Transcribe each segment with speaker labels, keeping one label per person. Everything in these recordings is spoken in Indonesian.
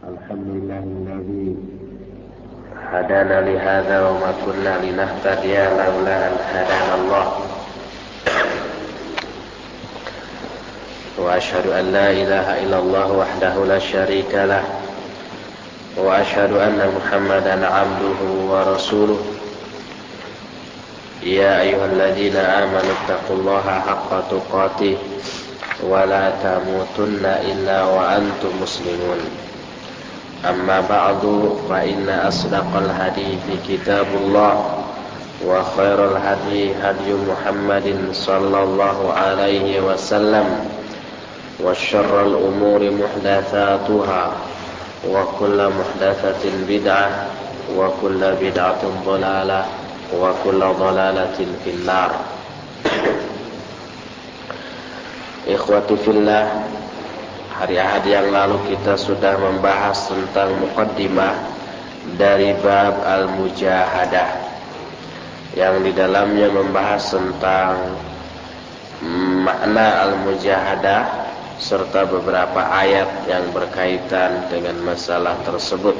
Speaker 1: الحمد لله الذي هدانا لهذا وما كنا لنهتدي لولا أن هدانا الله وأشهد أن لا إله إلا الله وحده لا شريك له وأشهد أن محمدا عبده ورسوله يا أيها الذين آمنوا اتقوا الله حق تقاته ولا تموتن إلا وأنتم مسلمون أما بعد فإن أصدق الحديث كتاب الله وخير الهدي هدي محمد صلى الله عليه وسلم وشر الأمور محدثاتها وكل محدثة بدعة وكل بدعة ضلالة وكل ضلالة في النار. Ikhwati fillah, hari Ahad yang lalu kita sudah membahas tentang muqaddimah dari bab al-mujahadah yang di dalamnya membahas tentang makna al-mujahadah serta beberapa ayat yang berkaitan dengan masalah tersebut.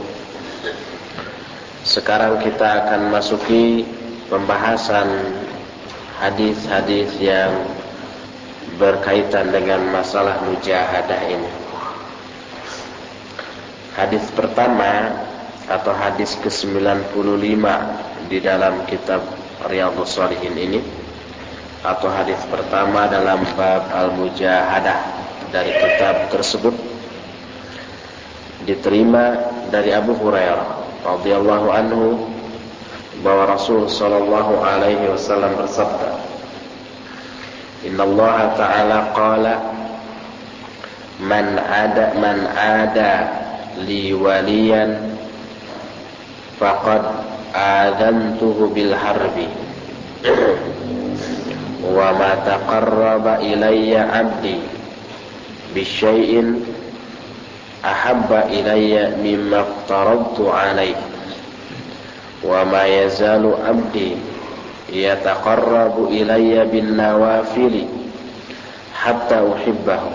Speaker 1: Sekarang kita akan masuki pembahasan hadis-hadis yang berkaitan dengan masalah mujahadah ini. Hadis pertama atau hadis ke-95 di dalam kitab Riyadhus Shalihin ini, atau hadis pertama dalam bab al-mujahadah dari kitab tersebut, diterima dari Abu Hurairah radhiyallahu anhu bahwa Rasul sallallahu alaihi wasallam bersabda, Inna Allah Ta'ala qala man ada li waliyan faqad adantuhu bil harbi wa ma taqarraba ilayya 'abdi bi syai'in ahabba ilayya mimma aftaradtu 'alayhi wa ma yazalu 'abdi yataqarrabu ilayya bin nawafili hatta uhibbahu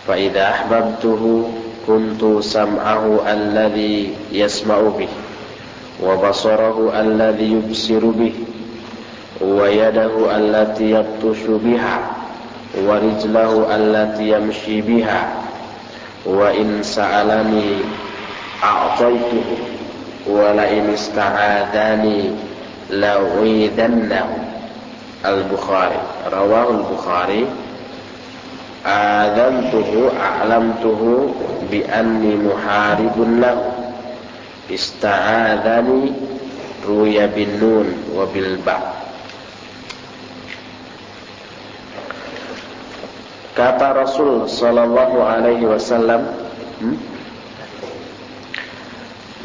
Speaker 1: fa idza ahbabtuhu kuntu sam'ahu alladhi yasma'u bih wa basarahu alladhi yubsiru bih wa yadahu allati yabtushu biha wa rijlahu allati yamshi biha wa in sa'alani a'taytuhu wa la in ista'adani la'uidannahu. Al-Bukhari, rawahu al-Bukhari. Adantuhu a'lamtuhu bi anni muharibun lahu ista'adani ruya bin nun wa bil ba. Kata Rasul sallallahu alaihi wasallam,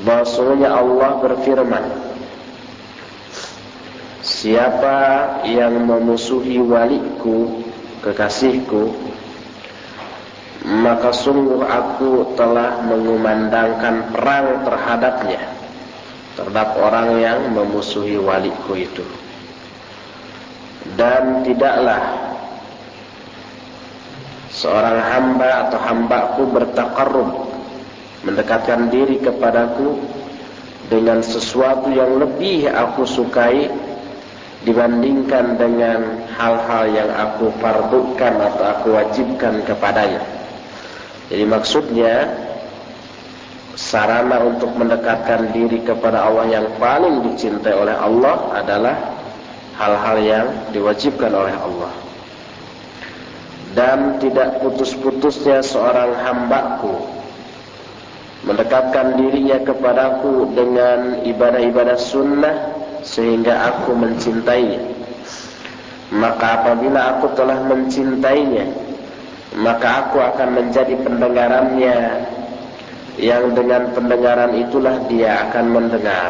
Speaker 1: bahwasanya Allah berfirman, siapa yang memusuhi waliku, kekasihku, maka sungguh aku telah mengumandangkan perang terhadapnya, terhadap orang yang memusuhi waliku itu. Dan tidaklah seorang hamba atau hambaku bertaqarrub, mendekatkan diri kepadaku dengan sesuatu yang lebih aku sukai dibandingkan dengan hal-hal yang aku fardukan atau aku wajibkan kepadanya. Jadi maksudnya sarana untuk mendekatkan diri kepada Allah yang paling dicintai oleh Allah adalah hal-hal yang diwajibkan oleh Allah. Dan tidak putus-putusnya seorang hambaku mendekatkan dirinya kepadaku dengan ibadah-ibadah sunnah sehingga aku mencintainya. Maka apabila aku telah mencintainya, maka aku akan menjadi pendengarannya, yang dengan pendengaran itulah dia akan mendengar.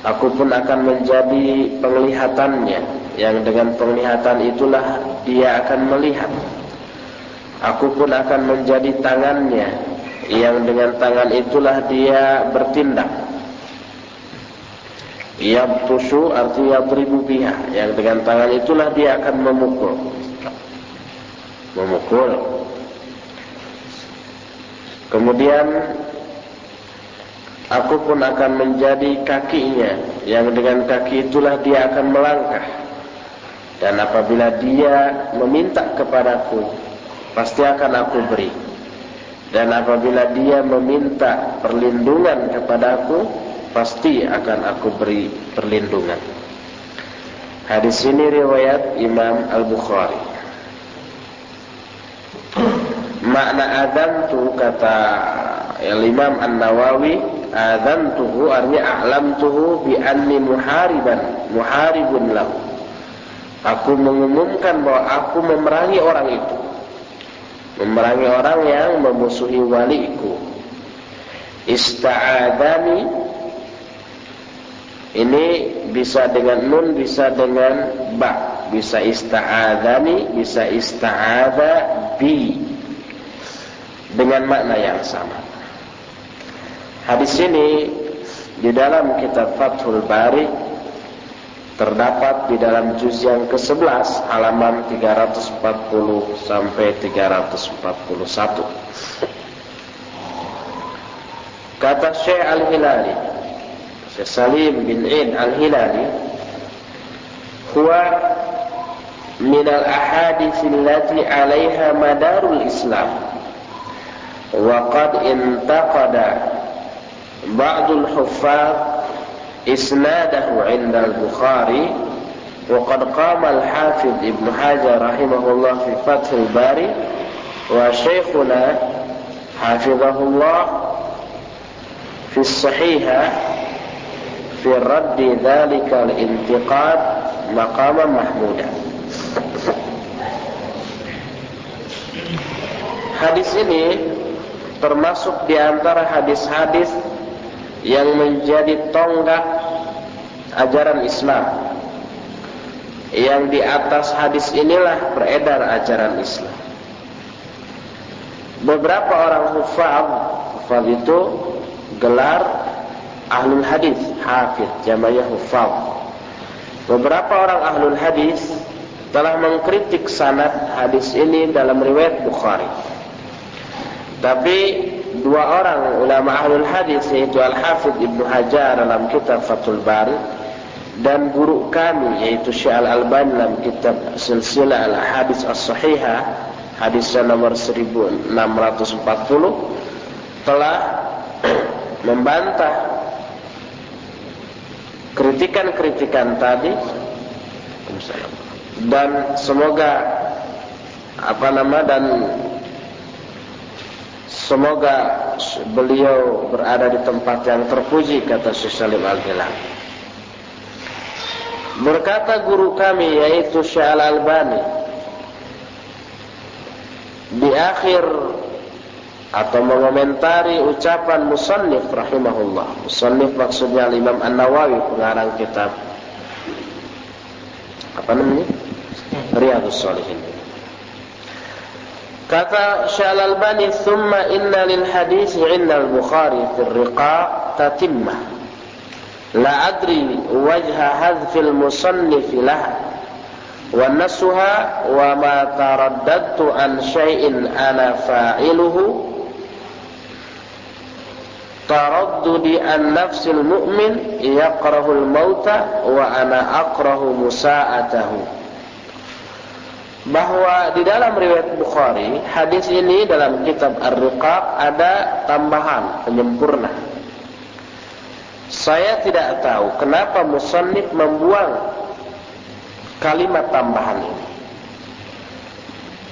Speaker 1: Aku pun akan menjadi penglihatannya, yang dengan penglihatan itulah dia akan melihat. Aku pun akan menjadi tangannya, yang dengan tangan itulah dia bertindak. Yabtushu artinya yadribu biha, yang dengan tangan itulah dia akan memukul. Kemudian aku pun akan menjadi kakinya, yang dengan kaki itulah dia akan melangkah. Dan apabila dia meminta kepadaku, pasti akan aku beri. Dan apabila dia meminta perlindungan kepadaku, pasti akan aku beri perlindungan. Hadis ini riwayat Imam Al-Bukhari. Makna adzantu, kata Imam An-Nawawi, adzantuhu artinya a'lamtuhu bi anni muharibun lahu. Aku mengumumkan bahwa aku memerangi orang itu, memerangi orang yang memusuhi waliku. Ista'adani, ini bisa dengan nun, bisa dengan ba, bisa ista'adani, bisa ista'adha bi, dengan makna yang sama. Hadis ini di dalam kitab Fathul Bari terdapat di dalam juz yang ke-11 halaman 340 sampai 341. Kata Syekh Al-Hilali, Syekh Salim bin Eid Al-Hilali, huwa min al-ahadits allati 'alaiha madarul Islam, wa qad intaqada ba'dul huffaz isnadahu 'inda al-Bukhari, wa qad qama al-Hafidz Ibnu Hajar rahimahullah fi Fathul Bari, wa Syekhuna hafizahullah fi as-Sahiha fi raddi dzalika al-intiqad maqaman mahmuda. Hadis ini termasuk di antara hadis-hadis yang menjadi tonggak ajaran Islam, yang di atas hadis inilah beredar ajaran Islam. Beberapa orang hufaz itu gelar ahlul hadis, hafidz jamaknya hufaz. Beberapa orang ahlul hadis telah mengkritik sanad hadis ini dalam riwayat Bukhari. Tapi dua orang ulama ahlul hadis, yaitu Al-Hafidz Ibnu Hajar dalam kitab Fathul Bari, dan guru kami yaitu Syekh Al-Albani dalam kitab Silsilah Al-Ahadits As-Sahihah hadisnya nomor 1640, telah membantah kritikan-kritikan tadi, dan semoga semoga beliau berada di tempat yang terpuji, kata Syekh Salim Al-Hilali. Berkata guru kami yaitu Syekh Al-Albani di akhir atau mengomentari ucapan musannif rahimahullah. Musannif maksudnya Imam An-Nawawi, pengarang kitab Riyadhus Shalihin. Kata Syekh Al-Albani, "Tsumma inna lil hadits 'inda al-Bukhari fi ar-riqaq tatimmah. La adri wajha hadfil musannif laha wa nasuha wa ma taraddadtu an syai'in ana fa'iluhu taraddudi an nafsil mu'min yaqrahul mauta wa ana aqrahu musa'atahu." Bahwa di dalam riwayat Bukhari, hadis ini dalam kitab Ar-Riqaq ada tambahan penyempurna. Saya tidak tahu kenapa musannif membuang kalimat tambahan ini.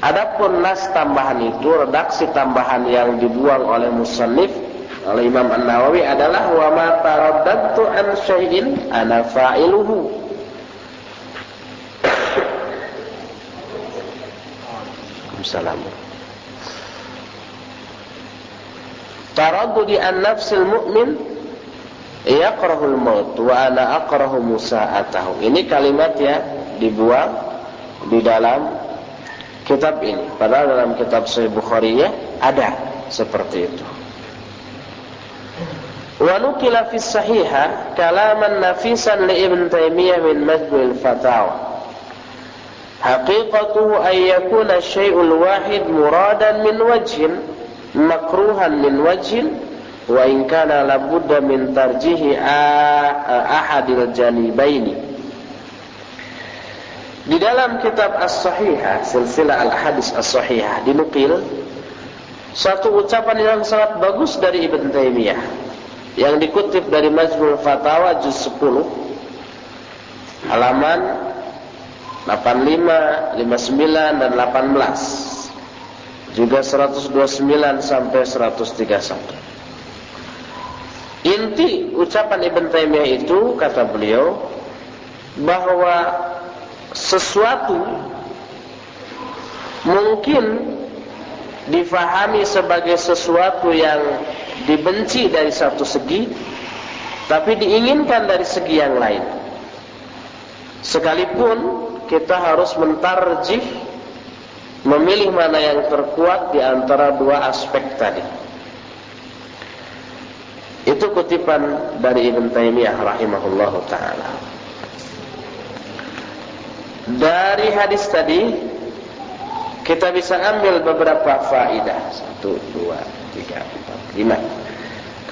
Speaker 1: Adapun nas tambahan itu, redaksi tambahan yang dibuang oleh musannif, oleh Imam An-Nawawi adalah wa ma taraddadtu an syai'in ana fa'iluhu. Assalamualaikum. Taraddudi an nafsil mu'min yaqrahul maut wa ana aqrahu musa'atahu. Ini kalimat ya dibuang di dalam kitab ini. Padahal dalam kitab Sahih Bukhari ya ada seperti itu. Wa nukila fi sahiha kalaman nafisan li Ibn Taimiyah min Majmu'il Fatawa. Haqiqatuhu an yakuna syai'ul wahid muradan min wajhin makruhan min wajhin wa in kana labudda min tarjihi ahadil janibaini. Di dalam kitab As-Sahihah, silsilah al-hadis As-Sahihah, dinukil satu ucapan yang sangat bagus dari Ibn Taimiyah yang dikutip dari Majmu'ul Fatawa juz 10 halaman 85, 59 dan 18, juga 129 sampai 131. Inti ucapan Ibn Taimiyah itu, kata beliau, bahwa sesuatu mungkin difahami sebagai sesuatu yang dibenci dari satu segi, tapi diinginkan dari segi yang lain. Sekalipun kita harus mentarjih, memilih mana yang terkuat di antara dua aspek tadi. Itu kutipan dari Ibn Taimiyah rahimahullahu ta'ala. Dari hadis tadi kita bisa ambil beberapa faedah. 1, 2, 3, 4, 5.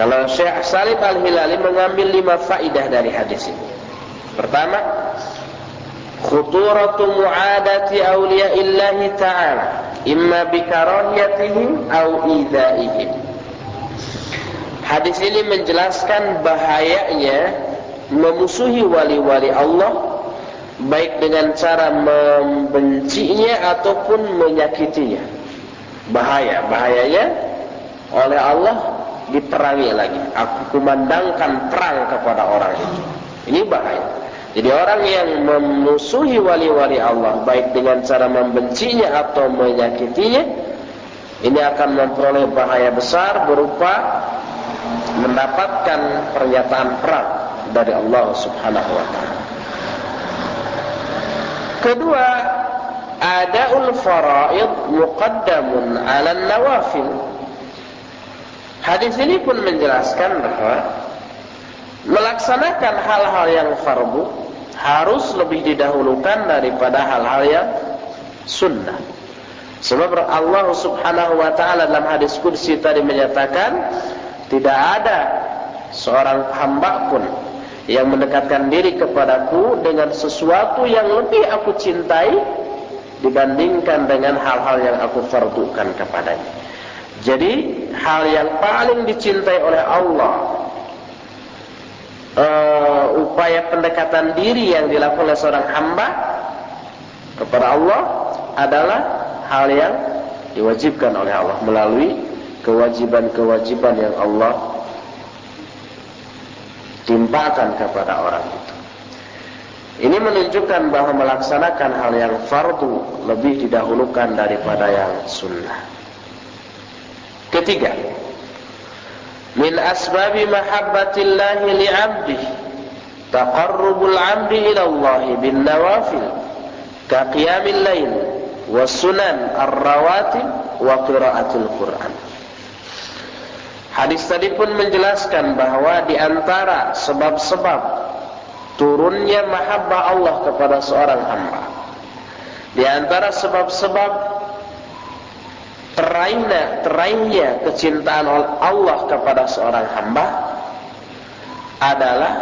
Speaker 1: Kalau Syekh Salim Al-Hilali mengambil 5 faedah dari hadis ini. Pertama, khuturatu mu'adati awliyaillahi ta'ala imma bikarahiyatihim aw idzaihim. Hadis ini menjelaskan bahayanya memusuhi wali-wali Allah, baik dengan cara membencinya ataupun menyakitinya. Bahayanya oleh Allah diperangi lagi. Aku kumandangkan perang kepada orang itu. Ini bahaya. Jadi orang yang memusuhi wali-wali Allah, baik dengan cara membencinya atau menyakitinya, ini akan memperoleh bahaya besar berupa mendapatkan pernyataan perang dari Allah Subhanahu wa ta'ala. Kedua, adaul faraid muqaddamun 'ala nawafil. Hadis ini pun menjelaskan bahwa melaksanakan hal-hal yang fardu harus lebih didahulukan daripada hal-hal yang sunnah. Sebab Allah Subhanahu wa ta'ala dalam hadis qudsi tadi menyatakan, tidak ada seorang hamba pun yang mendekatkan diri kepadaku dengan sesuatu yang lebih aku cintai dibandingkan dengan hal-hal yang aku fardukan kepadanya. Jadi hal yang paling dicintai oleh Allah, upaya pendekatan diri yang dilakukan oleh seorang hamba kepada Allah adalah hal yang diwajibkan oleh Allah melalui kewajiban-kewajiban yang Allah timpakan kepada orang itu. Ini menunjukkan bahwa melaksanakan hal yang fardu lebih didahulukan daripada yang sunnah. Ketiga, min asbabi mahabbatillahi li'abdihi taqarrubul 'abdi ila Allah bin nawafil ka qiyamil lail was sunan ar-rawatib wa qiraatil Qur'an. Hadis tadi pun menjelaskan bahwa di antara sebab-sebab turunnya mahabbah Allah kepada seorang hamba, di antara sebab-sebab teraihnya kecintaan Allah kepada seorang hamba adalah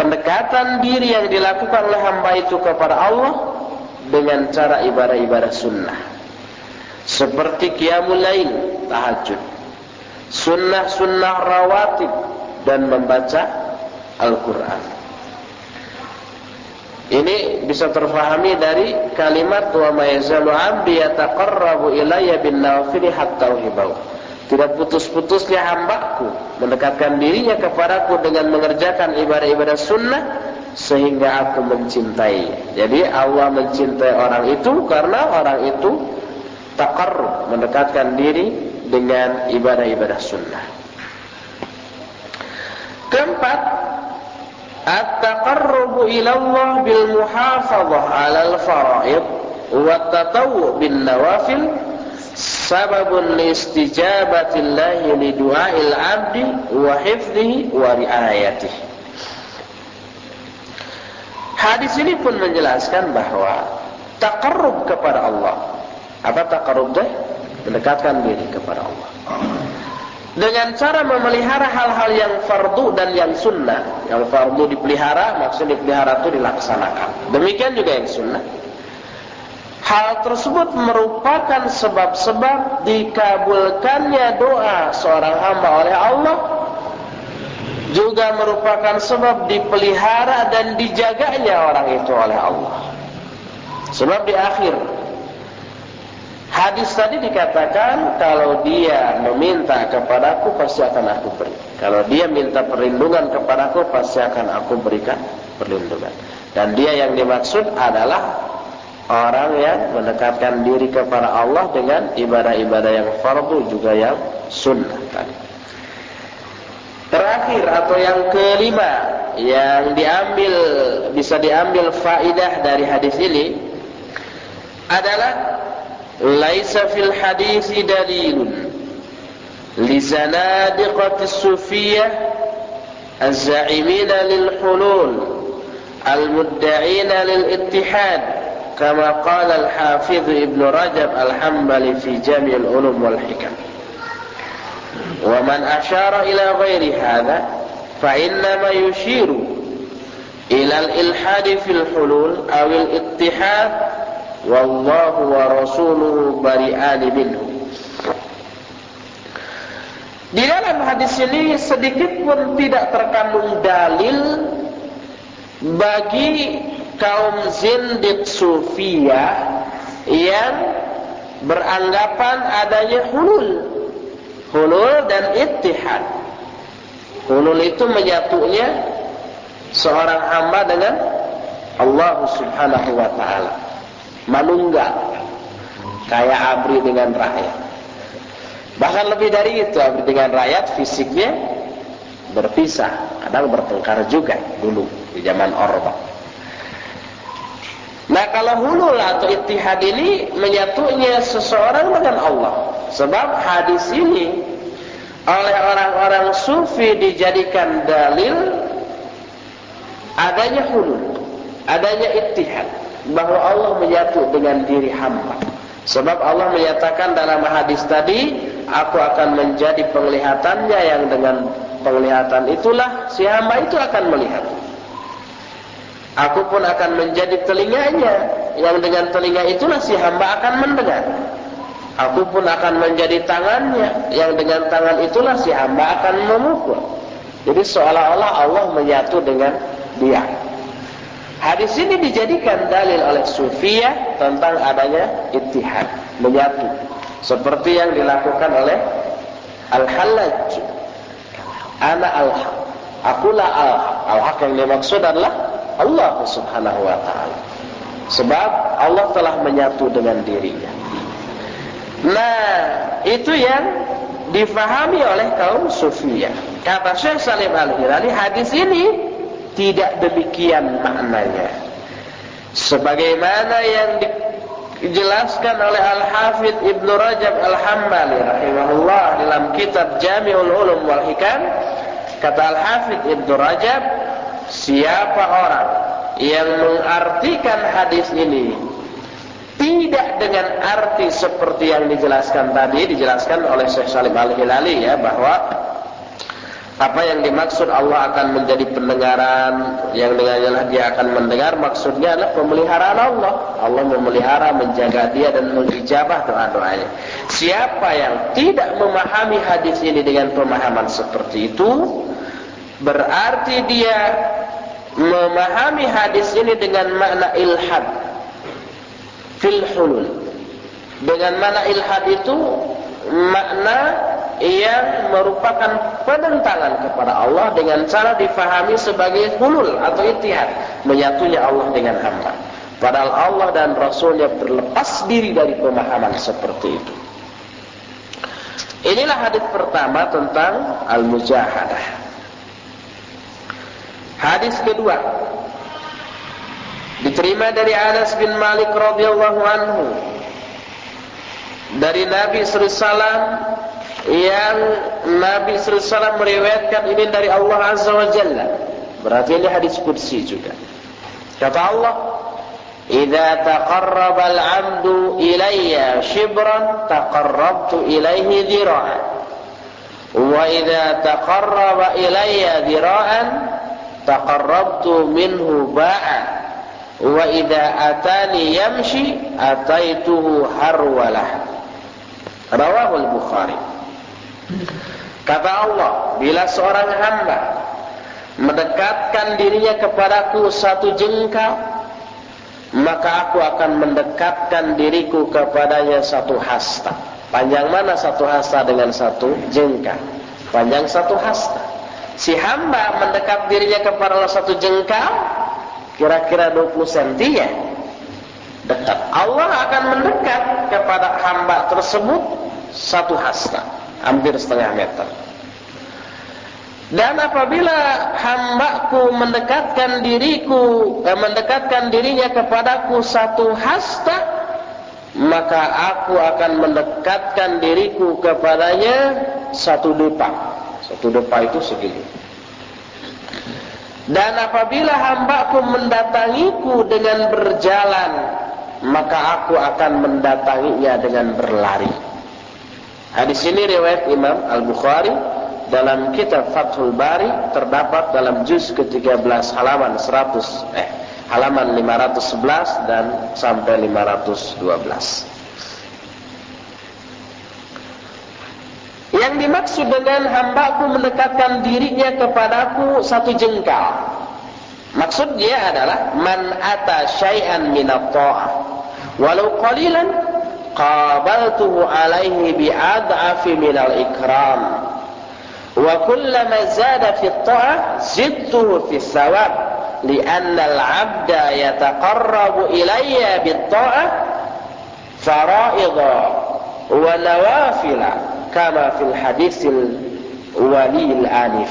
Speaker 1: pendekatan diri yang dilakukan oleh hamba itu kepada Allah dengan cara ibadah-ibadah sunnah, seperti qiyamul lail, tahajud, sunnah-sunnah rawatib, dan membaca Al-Quran. Ini bisa terfahami dari kalimat wa ma yazalu 'abdi yataqarrabu ilayya bin nawafil hatta uhibbahu. Tidak putus-putusnya hambaku mendekatkan dirinya kepadaku dengan mengerjakan ibadah-ibadah sunnah sehingga aku mencintai. Jadi Allah mencintai orang itu karena orang itu taqarrub, mendekatkan diri dengan ibadah-ibadah sunnah. Keempat, at-taqarrubu ila Allah bil muhafadzah 'alal faraid wa at-tatawwu bin nawafil sababun li istijabatillahi li du'ail 'abdi wa hifdhihi wa riayatihi. Hadis ini pun menjelaskan bahwa taqarrub kepada Allah. Apa taqarrub teh? mendekatkan diri kepada Allah. Dengan cara memelihara hal-hal yang fardu dan yang sunnah. Yang fardu dipelihara, maksud dipelihara itu dilaksanakan. Demikian juga yang sunnah. Hal tersebut merupakan sebab-sebab dikabulkannya doa seorang hamba oleh Allah, juga merupakan sebab dipelihara dan dijaganya orang itu oleh Allah. Sebab di akhir hadis tadi dikatakan, kalau dia meminta kepadaku pasti akan aku beri. Kalau dia minta perlindungan kepadaku pasti akan aku berikan perlindungan. Dan dia yang dimaksud adalah orang yang mendekatkan diri kepada Allah dengan ibadah-ibadah yang fardu juga yang sunnah tadi. Terakhir atau yang kelima yang bisa diambil faidah dari hadis ini adalah laisa fil hadisi dalilun li zanadiqatis sufiyyah az-za'imina lil hulul al-mudda'ina lil ittihad kama qala al-Hafidh Ibn Rajab al-Hambali fi Jami' al-Ulum wal Hikam. Wa man asyara ila ghairi hadha fa innama yushiru ila al-ilhad fil hulul aw al-ittihad wallahu wa rasuluhu bari'an minhu. Di dalam hadis ini sedikit pun tidak terkandung dalil bagi kaum zindiq sufiyah yang beranggapan adanya hulul dan ittihad. Hulul itu menyatunya seorang hamba dengan Allah Subhanahu wa taala, manunggal, kayak abri dengan rakyat. Bahkan lebih dari itu, abri dengan rakyat fisiknya berpisah, kadang bertengkar juga dulu di zaman Orba. Nah, kalau hulul atau ittihad ini menyatunya seseorang dengan Allah. Sebab hadis ini oleh orang-orang sufi dijadikan dalil adanya hulul, adanya ittihad, bahwa Allah menyatu dengan diri hamba. Sebab Allah menyatakan dalam hadis tadi, aku akan menjadi penglihatannya yang dengan penglihatan itulah si hamba itu akan melihat. Aku pun akan menjadi telinganya, yang dengan telinga itulah si hamba akan mendengar. Aku pun akan menjadi tangannya, yang dengan tangan itulah si hamba akan memukul. Jadi seolah-olah Allah menyatu dengan dia. Hadis ini dijadikan dalil oleh sufiyah tentang adanya ittihad, menyatu. Seperti yang dilakukan oleh Al-Hallaj. Ana al-haq, akulah al-haq. Al-haq yang dimaksud adalah Allah Subhanahu wa ta'ala. Sebab Allah telah menyatu dengan dirinya. Nah, itu yang difahami oleh kaum sufiyah. Kata Syekh Salim Al-Hilali, hadis ini tidak demikian maknanya. Sebagaimana yang dijelaskan oleh Al-Hafidh Ibn Rajab Al-Hambali rahimahullah dalam kitab Jami'ul Ulum wal Hikam, kata Al-Hafidh Ibn Rajab, siapa orang yang mengartikan hadis ini tidak dengan arti seperti yang dijelaskan tadi, dijelaskan oleh Syekh Salim Al-Hilali, ya, bahwa apa yang dimaksud Allah akan menjadi pendengaran, yang dengannya dia akan mendengar, maksudnya adalah pemeliharaan Allah. Allah memelihara, menjaga dia dan mengijabah doa-doanya. Siapa yang tidak memahami hadis ini dengan pemahaman seperti itu, berarti dia memahami hadis ini dengan makna ilhad fil hulul. Dengan makna ilhad itu makna yang merupakan penentangan kepada Allah dengan cara difahami sebagai hulul atau ittihad, menyatunya Allah dengan hamba. Padahal Allah dan Rasulnya berlepas diri dari pemahaman seperti itu. Inilah hadis pertama tentang al-mujahadah. Hadis kedua diterima dari Anas bin Malik radhiyallahu anhu dari Nabi sallallahu alaihi wasallam, yang Nabi sallallahu alaihi wasallam meriwayatkan ini dari Allah Azza wa Jalla. Berarti ini hadis qudsi juga. Kata Allah, idza taqarraba al-'abdu ilayya shibran taqarrabtu ilayhi dhira'an wa idza taqarraba ilayya dhira'an taqarrabtu minhu ba'an wa idza atani yamshi ataituhu harwalah. Rawahul Bukhari. Kata Allah, bila seorang hamba mendekatkan dirinya kepadaku satu jengkal, maka aku akan mendekatkan diriku kepadanya satu hasta. Panjang mana satu hasta dengan satu jengkal? Panjang satu hasta. Si hamba mendekat dirinya kepada Allah satu jengkal, kira-kira 20 cm ya, dekat. Allah akan mendekat kepada hamba tersebut satu hasta, hampir setengah meter. Dan apabila hambaku mendekatkan dirinya kepadaku satu hasta, maka aku akan mendekatkan diriku kepadanya satu depa. Satu depa itu segini. Dan apabila hambaku mendatangiku dengan berjalan, maka aku akan mendatanginya dengan berlari. Hadis ini riwayat Imam Al-Bukhari dalam kitab Fathul Bari, terdapat dalam juz ke-13 halaman 511 dan sampai 512. Yang dimaksud dengan hambaku mendekatkan dirinya kepadaku satu jengkal, maksudnya adalah man ata syai'an minat ta'ah walau qalilan qabaltuhu alaihi bi'ad'afi minal ikram wa kullama zada fi ta'ah zidtuhu fi thawab li'anna al-'abda yataqarrabu ilayya bit ta'ah fara'idha wa nawafila kama fil hadisil walil anif.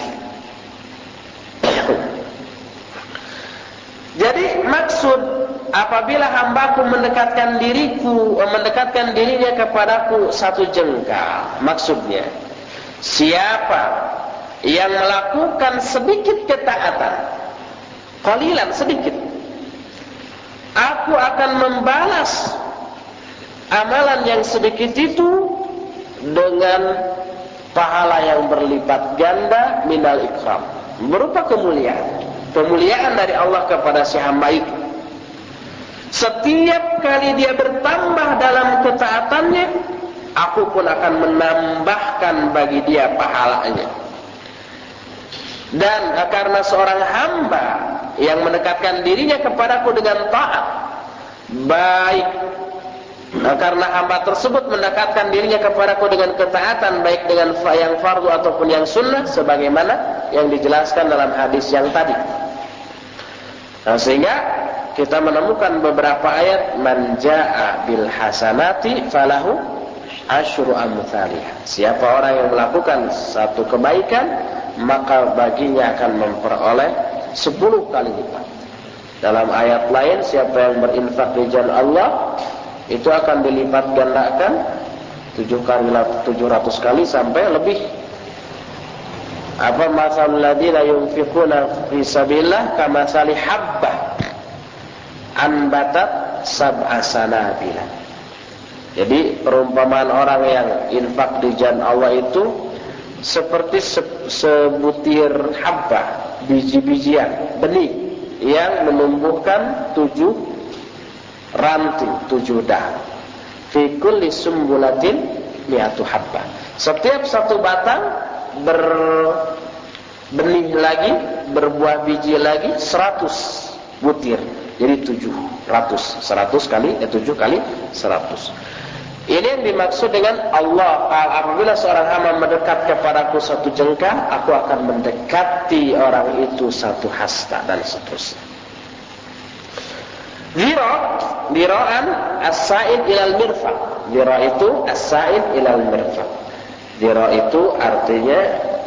Speaker 1: Jadi maksud apabila hambaku mendekatkan dirinya kepadaku satu jengkal, maksudnya siapa yang melakukan sedikit ketaatan, qalilan sedikit, aku akan membalas amalan yang sedikit itu dengan pahala yang berlipat ganda minal ikram, berupa kemuliaan dari Allah kepada si hamba itu. Setiap kali dia bertambah dalam ketaatannya, aku pun akan menambahkan bagi dia pahalanya. Dan karena seorang hamba yang mendekatkan dirinya kepadaku dengan taat, baik karena hamba tersebut mendekatkan dirinya kepadaku dengan ketaatan, baik dengan yang fardu ataupun yang sunnah, sebagaimana yang dijelaskan dalam hadis yang tadi. Nah, sehingga kita menemukan beberapa ayat, man jaa bil hasanati falahu asyru amsalih. Siapa orang yang melakukan satu kebaikan, maka baginya akan memperoleh 10 kali lipat. Dalam ayat lain, siapa yang berinfak di jalan Allah, itu akan dilipat gandakan 700 kali sampai lebih. Apa masalul ladina yunfiquna fi sabilillah kamathali habbah anbatat sab'a sanabila. Jadi perumpamaan orang yang infak di jalan Allah itu seperti sebutir habbah, biji-bijian, benih yang menumbuhkan 7 ranting, 7 daun. Fi kulli sumbulatin mi'atu habbah. Setiap satu batang berbenih lagi, berbuah biji lagi 100 butir. Jadi 700. 100 kali 7 kali 100. Ini yang dimaksud dengan Allah. Apabila seorang hamba mendekat kepadaku satu jengkal, aku akan mendekati orang itu satu hasta, dan seterusnya. Dira'an as-sa'id ilal mirfaq. Dira' itu as-sa'id ilal mirfaq. Dira' itu artinya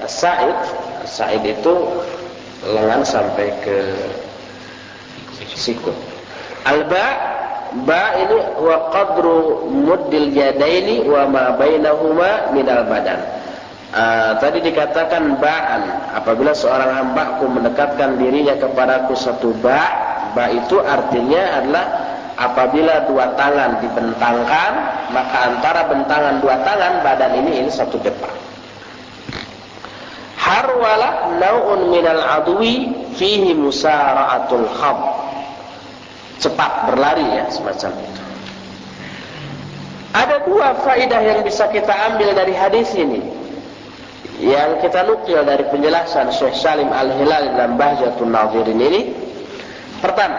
Speaker 1: as-sa'id. As-sa'id itu lengan sampai ke sikut. Ba ini wa qadru muddil yadaini wa ma bainahuma minal badan. Tadi dikatakan ba'an, apabila seorang hambaku mendekatkan dirinya kepadaku satu ba' itu artinya adalah Apabila dua tangan dibentangkan, maka antara bentangan dua tangan badan ini satu depa. Harwala nau'un minal adwi fihi musara'atul khab. Cepat berlari ya, semacam itu. Ada dua faedah yang bisa kita ambil dari hadis ini, yang kita nukil dari penjelasan Syekh Salim Al-Hilali dalam Bahjatun Nadhirin ini. Pertama,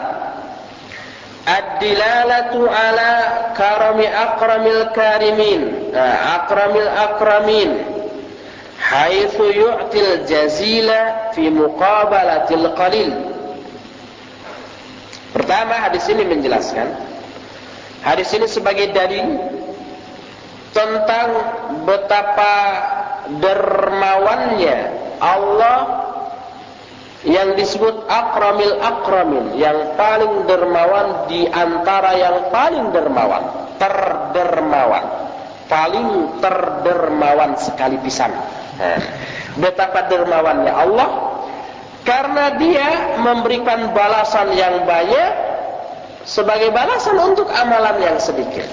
Speaker 1: ad-dilalatu ala karami akramil karimin, akramil akramin, haitsu yu'til jazila fi muqabalatil qalil. Pertama, hadis ini menjelaskan, hadis ini sebagai dalil tentang betapa dermawannya Allah yang disebut akramil akramin, yang paling dermawan di antara yang paling dermawan, terdermawan, paling terdermawan sekali pisan. Betapa dermawannya Allah, karena dia memberikan balasan yang banyak sebagai balasan untuk amalan yang sedikit.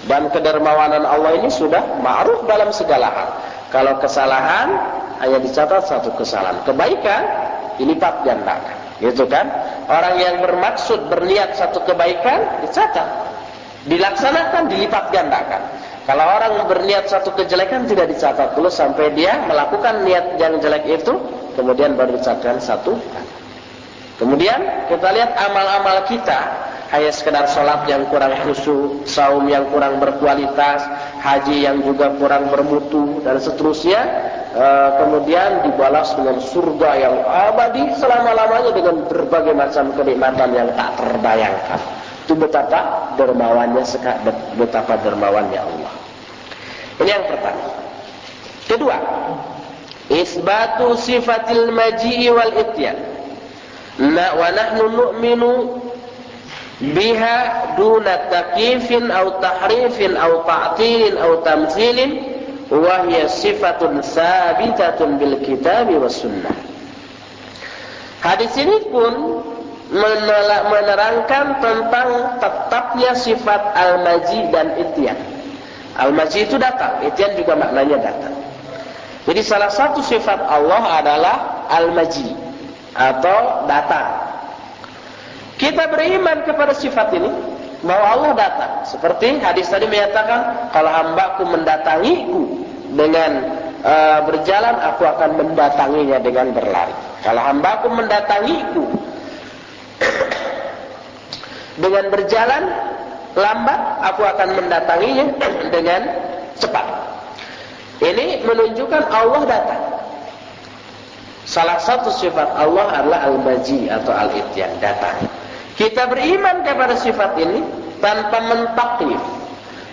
Speaker 1: Dan kedermawanan Allah ini sudah ma'ruf dalam segala hal. Kalau kesalahan hanya dicatat satu kesalahan, kebaikan dilipat gandakan, gitu kan? Orang yang bermaksud berniat satu kebaikan dicatat, dilaksanakan, dilipat gandakan. Kalau orang berniat satu kejelekan tidak dicatat dulu sampai dia melakukan niat yang jelek itu, kemudian baru dicatatkan satu. Kemudian kita lihat amal-amal kita, hanya sekedar sholat yang kurang khusyuk, saum yang kurang berkualitas, haji yang juga kurang bermutu, dan seterusnya. Kemudian dibalas dengan surga yang abadi selama-lamanya dengan berbagai macam kenikmatan yang tak terbayangkan. Itu betapa dermawannya, betapa dermawannya Allah. Ini yang pertama. Kedua, isbatu sifatil maji'i wal ityan. Wa nahnu nu'minu biha duna takyifin aw tahrifin aw ta'tilin aw tamtsilin, wa hiya sifatun sabitatun bil kitabi was sunnah. Hadis ini pun menerangkan tentang tetapnya sifat al-maji dan ityan. Al-maji itu datang, ityan juga maknanya datang. Jadi salah satu sifat Allah adalah al-maji atau datang. Kita beriman kepada sifat ini, bahwa Allah datang. Seperti hadis tadi menyatakan, kalau hambaku mendatangiku dengan berjalan, aku akan mendatanginya dengan berlari. Kalau hambaku mendatangiku dengan berjalan lambat, aku akan mendatanginya dengan cepat. Ini menunjukkan Allah datang. Salah satu sifat Allah adalah al-maji atau al-ityan, datang. Kita beriman kepada sifat ini tanpa mentaklif.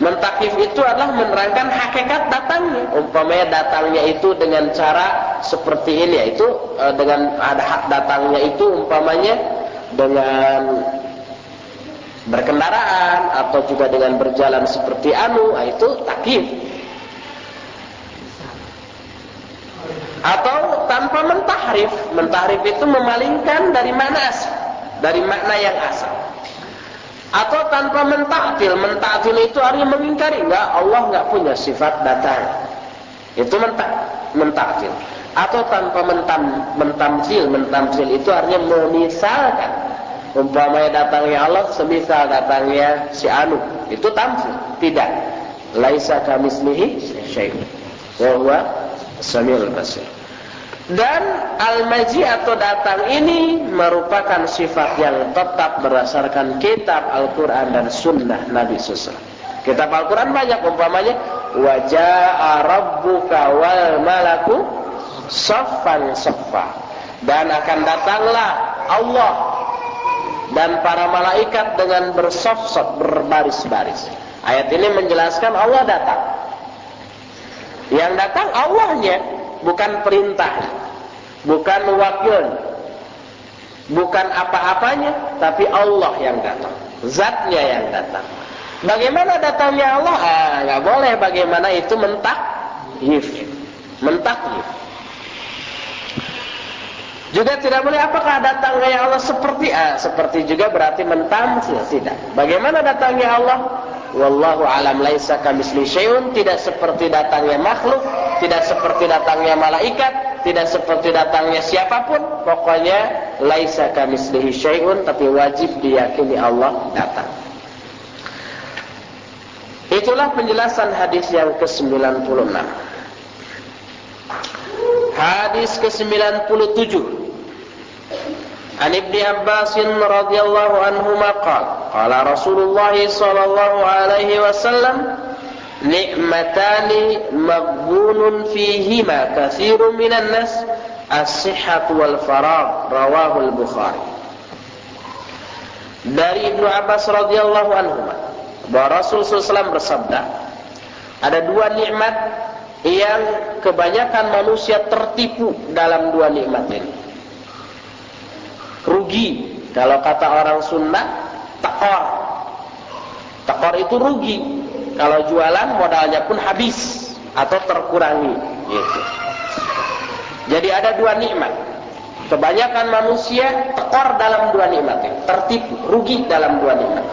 Speaker 1: Mentaklif itu adalah menerangkan hakikat datangnya. Umpamanya datangnya itu dengan cara seperti ini, yaitu dengan ada hak datangnya itu umpamanya dengan berkendaraan atau juga dengan berjalan seperti itu taklif. Atau tanpa mentahrif. Mentahrif itu memalingkan dari mana asal, dari makna yang asal. Atau tanpa mentaktil. Mentaktil itu artinya mengingkari, Allah enggak punya sifat datang. Itu mentaktil. Atau tanpa mentamsil. Mentamsil itu artinya memisalkan. Umpamanya datangnya Allah semisal datangnya si Anu. Itu tamsil. Tidak. Laisa kamitslihi syai'un wa huwa Samiul Basir. Dan al-maji atau datang ini merupakan sifat yang tetap berdasarkan kitab Al-Quran dan sunnah Nabi SAW. Kitab Al-Quran banyak, umpamanya wa jaa'a rabbuka wal malaku saffan saffa, dan akan datanglah Allah dan para malaikat dengan bersaf-saf, berbaris-baris. Ayat ini menjelaskan Allah datang. Yang datang Allahnya, bukan perintah, bukan wakil, bukan apa-apanya, tapi Allah yang datang, zatnya yang datang. Bagaimana datangnya Allah? Nggak boleh bagaimana itu mentakyif. Juga tidak boleh apakah datangnya Allah seperti seperti juga berarti mentamsil, tidak. Bagaimana datangnya Allah? Wallahu alam, laisa kamitslihi syai'un, tidak seperti datangnya makhluk, tidak seperti datangnya malaikat, tidak seperti datangnya siapapun. Pokoknya laisa kamitslihi syai'un, tapi wajib diyakini Allah datang. Itulah penjelasan hadis yang ke-96. Hadis ke-97. An Ibnu Abbas radhiyallahu anhuma qala Rasulullah sallallahu alaihi wasallam ni'matani maghbunun fihima katsirun minan nas as-sihhatu wal faragh, rawahu al-Bukhari. Dari Ibnu Abbas radhiyallahu anhuma bahwa Rasulullah SAW bersabda, ada dua nikmat yang kebanyakan manusia tertipu dalam dua nikmat ini. Rugi, kalau kata orang Sunda, tekor. Tekor itu rugi. Kalau jualan modalnya pun habis atau terkurangi. Gitu. Jadi ada dua nikmat. Kebanyakan manusia tekor dalam dua nikmat ini, tertipu, rugi dalam dua nikmat.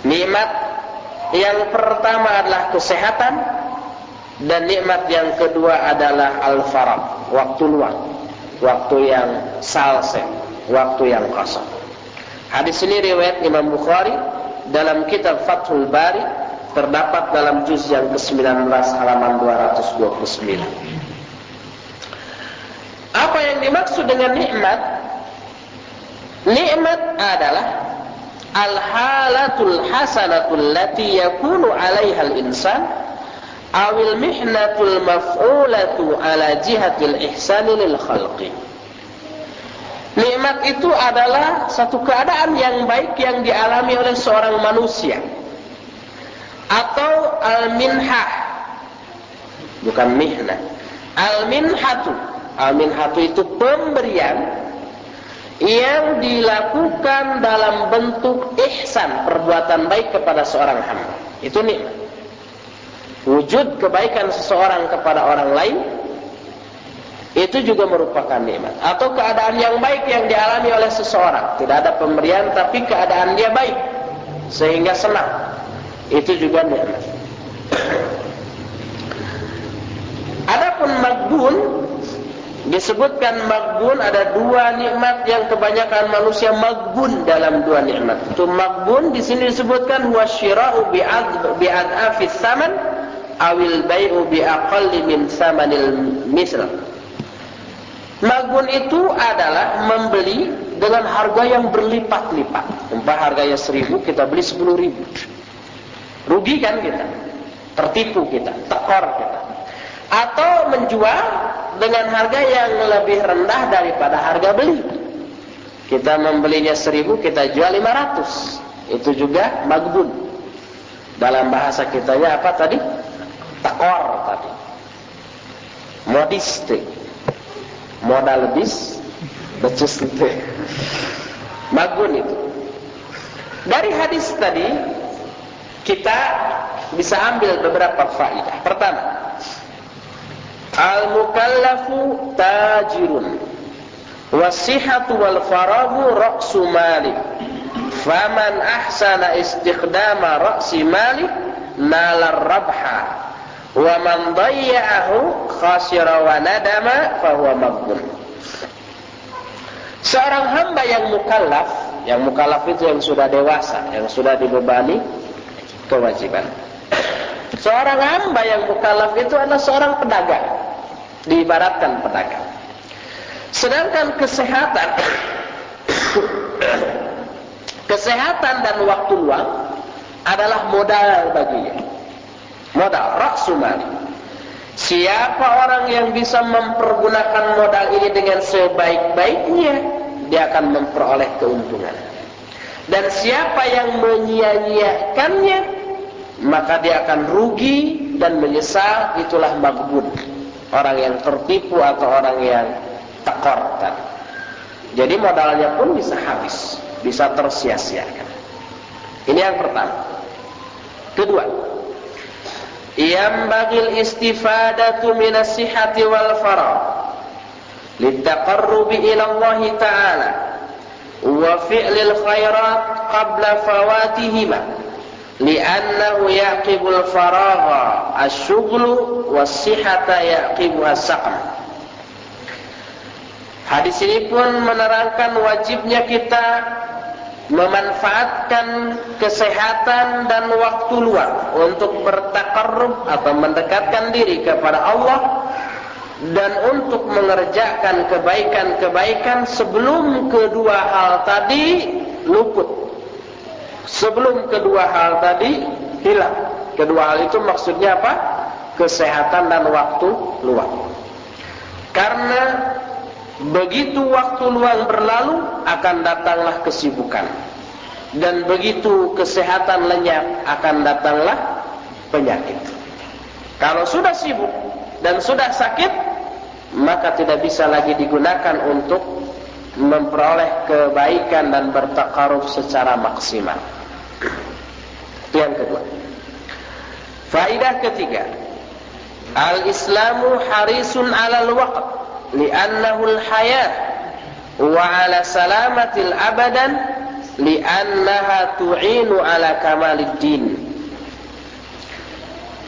Speaker 1: Nikmat yang pertama adalah kesehatan, dan nikmat yang kedua adalah al-faragh, waktu luang. Waktu yang salse, waktu yang kosong. Hadis ini riwayat Imam Bukhari dalam kitab Fathul Bari, terdapat dalam juz yang ke-19 halaman 229. Apa yang dimaksud dengan nikmat? Nikmat adalah al-halatul hasanatul lati yakunu 'alaiha al-insan awil mihnatul maf'ulatu ala jihatil ihsani lil khalqi. Nikmat itu adalah satu keadaan yang baik yang dialami oleh seorang manusia, atau al-minhah, bukan mihnah. Al-minhatu itu pemberian yang dilakukan dalam bentuk ihsan, perbuatan baik kepada seorang hamba. Itu nikmat. Wujud kebaikan seseorang kepada orang lain, itu juga merupakan nikmat. Atau keadaan yang baik yang dialami oleh seseorang, tidak ada pemberian tapi keadaan dia baik sehingga senang, itu juga nikmat. Adapun maghbun, disebutkan maghbun, ada dua nikmat yang kebanyakan manusia maghbun dalam dua nikmat. Itu maghbun di sini disebutkan huwa syira'u bi'ad'afis saman awil bai'u bi'aqalli min samanil misl. Maghbun itu adalah membeli dengan harga yang berlipat-lipat. Umpah harganya 1.000, kita beli 10.000. Rugi kan kita? Tertipu kita, tekor kita. Atau menjual dengan harga yang lebih rendah daripada harga beli. Kita membelinya 1.000, kita jual 500. Itu juga maghbun. Dalam bahasa kitanya apa tadi? Tekor tadi. Modistik. Modal bis, becus itu. Maghbun itu. Dari hadis tadi kita bisa ambil beberapa faedah. Pertama, al-mukallafu tajirun, was-sihhatu wal faragu ra'su malik. Faman ahsana istiqdama ra'si malik nalar rabha. Wa man dayya'ahu khasira wa nadama fahuwa maghbun. Seorang hamba yang mukallaf itu yang sudah dewasa, yang sudah dibebani kewajiban. Seorang hamba yang mukallaf itu adalah seorang pedagang, diibaratkan pedagang. Sedangkan kesehatan dan waktu luang adalah modal baginya. Modal, ra'su mali. Siapa orang yang bisa mempergunakan modal ini dengan sebaik-baiknya, dia akan memperoleh keuntungan. Dan siapa yang menyia-nyiakannya, maka dia akan rugi dan menyesal. Itulah maghbun, orang yang tertipu atau orang yang tekor tadi. Jadi modalnya pun bisa habis, bisa tersia-siakan. Ini yang pertama. Kedua, yambagil istifadatu minas sihhati wal faragh litaqarrubi ila Allah ta'ala wa fi'lil khairat qabla fawatihima li'annahu yaqibul faragha asy-syughlu was-sihhata yaqibuha as-saqam. Hadis ini pun menerangkan wajibnya kita memanfaatkan kesehatan dan waktu luang untuk bertaqarrub atau mendekatkan diri kepada Allah dan untuk mengerjakan kebaikan-kebaikan sebelum kedua hal tadi luput. Sebelum kedua hal tadi hilang. Kedua hal itu maksudnya apa? Kesehatan dan waktu luang. Karena begitu waktu luang berlalu akan datanglah kesibukan. Dan begitu kesehatan lenyap akan datanglah penyakit. Kalau sudah sibuk dan sudah sakit, maka tidak bisa lagi digunakan untuk memperoleh kebaikan dan bertaqarrub secara maksimal. Yang kedua, faedah ketiga, al-Islamu harisun 'alal waqt li'annahu al-hayat wa 'ala salamatil abadan li'annaha tu'inu 'ala kamalid din.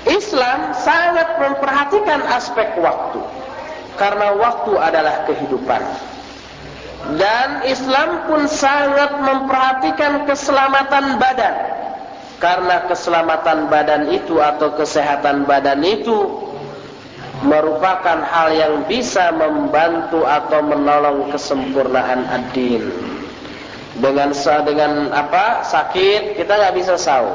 Speaker 1: Islam sangat memperhatikan aspek waktu karena waktu adalah kehidupan. Dan Islam pun sangat memperhatikan keselamatan badan karena keselamatan badan itu atau kesehatan badan itu merupakan hal yang bisa membantu atau menolong kesempurnaan ad-din. Dengan sakit kita nggak bisa sahur.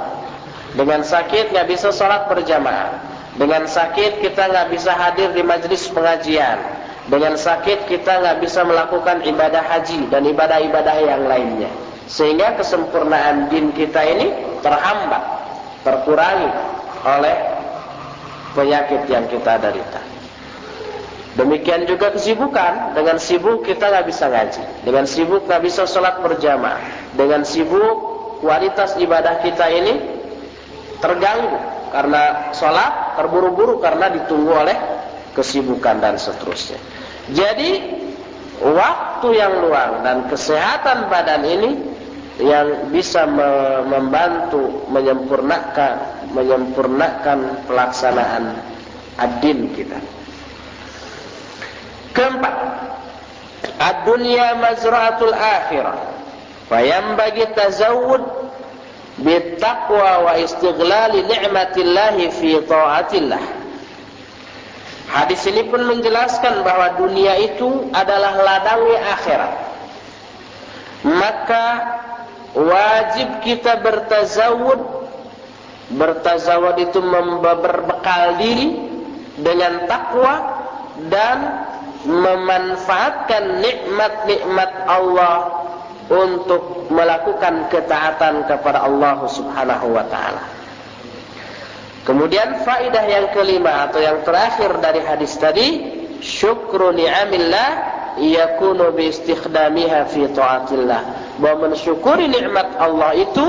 Speaker 1: Dengan sakit nggak bisa sholat berjamaah. Dengan sakit kita nggak bisa hadir di majelis pengajian. Dengan sakit kita nggak bisa melakukan ibadah haji dan ibadah-ibadah yang lainnya. Sehingga kesempurnaan din kita ini terhambat, terkurangi oleh penyakit yang kita derita. Demikian juga kesibukan. Dengan sibuk kita nggak bisa ngaji. Dengan sibuk nggak bisa sholat berjamaah. Dengan sibuk kualitas ibadah kita ini terganggu karena sholat terburu-buru karena ditunggu oleh kesibukan dan seterusnya. Jadi waktu yang luang dan kesehatan badan ini yang bisa membantu menyempurnakan pelaksanaan ad-din kita. Keempat, ad-dunya mazra'atul akhirah, fa yanbaghi tazawwud bittaqwa wa istighlali ni'matillahi fi ta'atillah. Hadis ini pun menjelaskan bahwa dunia itu adalah ladangnya akhirat. Maka wajib kita bertazawud. Bertazawud itu berbekal diri dengan takwa dan memanfaatkan nikmat-nikmat Allah untuk melakukan ketaatan kepada Allah Subhanahu wa taala. Kemudian faedah yang kelima atau yang terakhir dari hadis tadi, syukru ni'amillah yakunu bi istikhdamiha fi taatillah. Bahwa mensyukuri nikmat Allah itu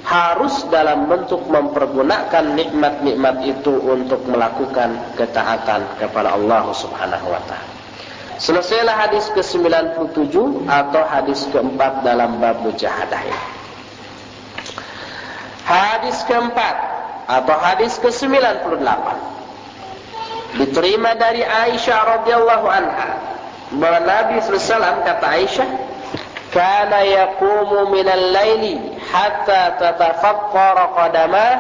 Speaker 1: harus dalam bentuk mempergunakan nikmat-nikmat itu untuk melakukan ketaatan kepada Allah Subhanahu wa taala. Selesailah hadis ke-97 atau hadis keempat dalam bab mujahadah ini. Hadis keempat atau hadis ke-98 diterima dari Aisyah radhiyallahu anha bahwa Nabi SAW kata Aisyah, kana yaqumu minal laili hatta tatafaqqara qadamah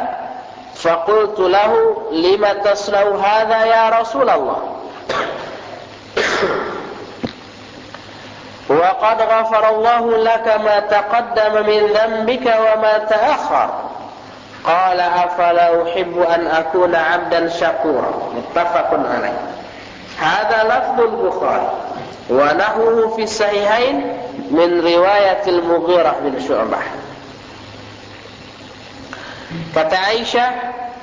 Speaker 1: faqultu lahu lima tasna'u hadha ya Rasulullah wa qad ghafara Allahu laka ma taqaddama min dhanbika wa ma ta'akhkhar. Qala afala uhibbu an akuna 'abdan syakura. Muttafaqun alaih. Hadza lafdzul Bukhari wa nahwuhu fi sahihain min riwayatil Mughirah bin Syu'bah. Kata Aisyah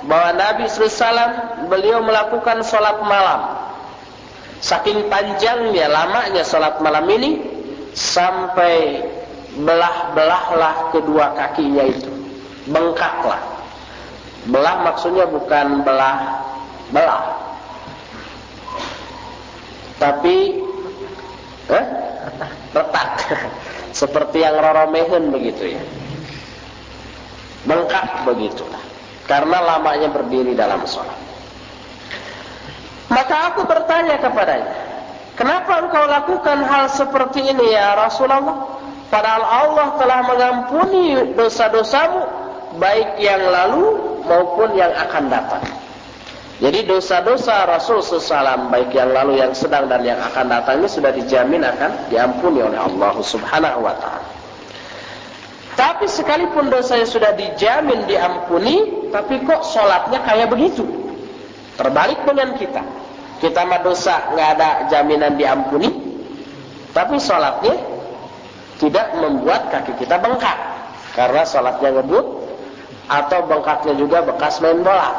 Speaker 1: bahwa Nabi SAW beliau melakukan salat malam. Saking panjangnya, lamanya salat malam ini sampai belah-belahlah kedua kakinya itu, bengkaklah. Belah maksudnya bukan belah, tapi seperti yang roromehen begitu ya. Bengkak begitulah. Karena lamanya berdiri dalam sholat. Maka aku bertanya kepadanya, kenapa engkau lakukan hal seperti ini ya Rasulullah? Padahal Allah telah mengampuni dosa-dosamu, baik yang lalu maupun yang akan datang. Jadi dosa-dosa Rasul SAW, baik yang lalu, yang sedang, dan yang akan datang ini sudah dijamin akan diampuni oleh Allah Subhanahu wa ta'ala. Tapi sekalipun dosanya sudah dijamin diampuni, tapi kok sholatnya kayak begitu? Terbalik dengan kita. Kita mah dosa nggak ada jaminan diampuni, tapi sholatnya tidak membuat kaki kita bengkak karena sholatnya ngebut, atau bengkaknya juga bekas main bola,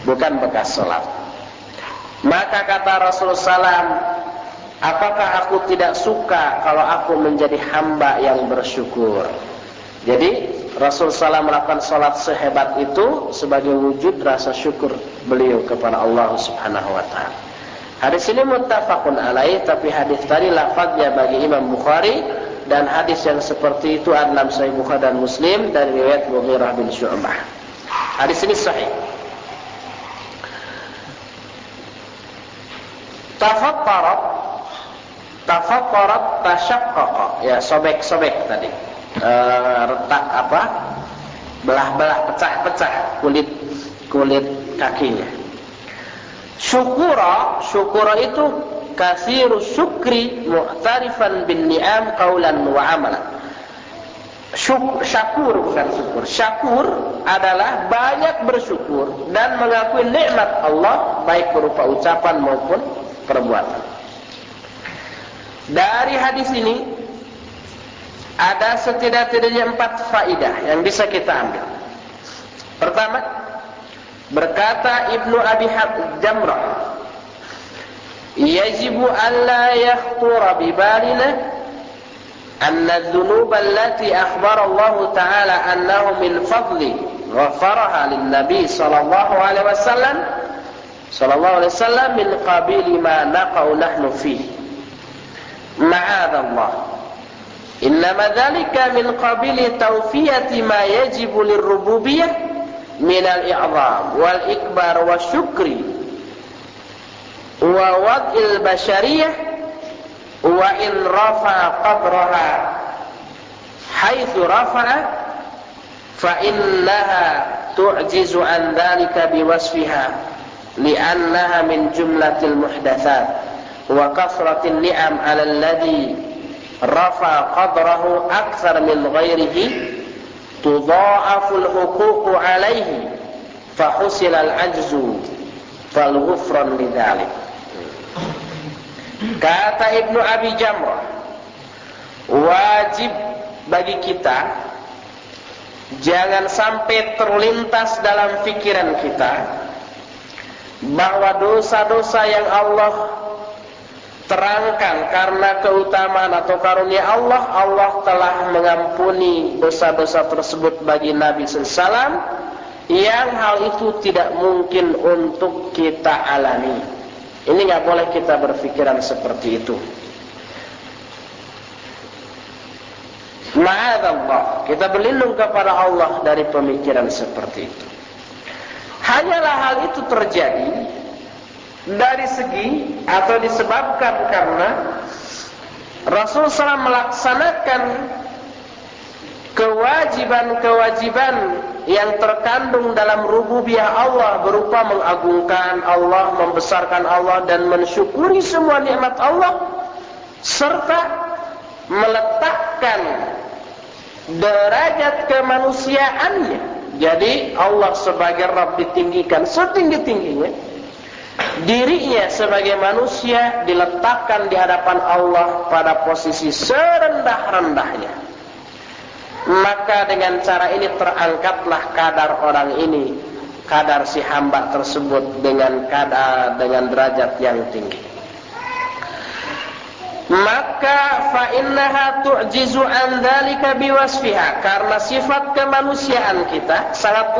Speaker 1: bukan bekas sholat. Maka kata Rasulullah SAW, apakah aku tidak suka kalau aku menjadi hamba yang bersyukur? Jadi Rasulullah SAW melakukan sholat sehebat itu sebagai wujud rasa syukur beliau kepada Allah Subhanahu wa ta'ala. Hadis ini muttafaqun alaih, tapi hadis tadi lafaznya bagi Imam Bukhari, dan hadis yang seperti itu dalam Sahih Bukhari dan Muslim dari riwayat Mughirah bin Syu'bah. Hadis ini sahih. Tafattarat tashaqqaqa, ya sobek-sobek tadi. Retak apa? Belah-belah, pecah-pecah kulit kakinya. Syukura itu kasiru syukri mu'tarifan bin ni'am qaulan wa amalan. Syakur bukan syukur. Syakur adalah banyak bersyukur dan mengakui nikmat Allah baik berupa ucapan maupun perbuatan. Dari hadis ini ada setidak-tidaknya 4 faidah yang bisa kita ambil. Pertama, berkata Ibnu Abi Jamrah, yajibu an la yakhtura bi balina anna adh-dhunuba allati akhbara Allah ta'ala annahu min fadli ghafaraha lin-nabi sallallahu alaihi wasallam min qabili ma naqau nahnu fihi. Ma'adallah. Innama dhalika min qabili tawfiyati ma yajibu lirrububiyyah min al-i'zam wal ikbar wa syukri wa wad'il bashariyah wa in rafa'a qadraha haitsu rafa'a fa innaha tu'jizu an dhalika biwasfiha li'annaha min jumlatil muhdatsat wa kasratin ni'am 'ala alladhi rafa qadrahu akthar min ghairihi tudha'aful huququ alaihi fahusilal ajzu fal ghufran lidzalik. Kata Ibnu Abi Jamrah, wajib bagi kita jangan sampai terlintas dalam pikiran kita bahwa dosa-dosa yang Allah terangkan karena keutamaan atau karunia Allah, Allah telah mengampuni dosa-dosa tersebut bagi Nabi SAW, yang hal itu tidak mungkin untuk kita alami. Ini nggak boleh kita berpikiran seperti itu. Ma'adzallah, kita berlindung kepada Allah dari pemikiran seperti itu. Hanyalah hal itu terjadi dari segi atau disebabkan karena Rasul SAW melaksanakan kewajiban-kewajiban yang terkandung dalam rububiyah Allah, berupa mengagungkan Allah, membesarkan Allah, dan mensyukuri semua nikmat Allah, serta meletakkan derajat kemanusiaannya. Jadi Allah sebagai Rabb ditinggikan setinggi-tingginya, dirinya sebagai manusia diletakkan di hadapan Allah pada posisi serendah-rendahnya. Maka dengan cara ini terangkatlah kadar orang ini, kadar si hamba tersebut dengan derajat yang tinggi. Maka fa innaha tu'jizu an dzalika biwasfiha, karena sifat kemanusiaan kita sangat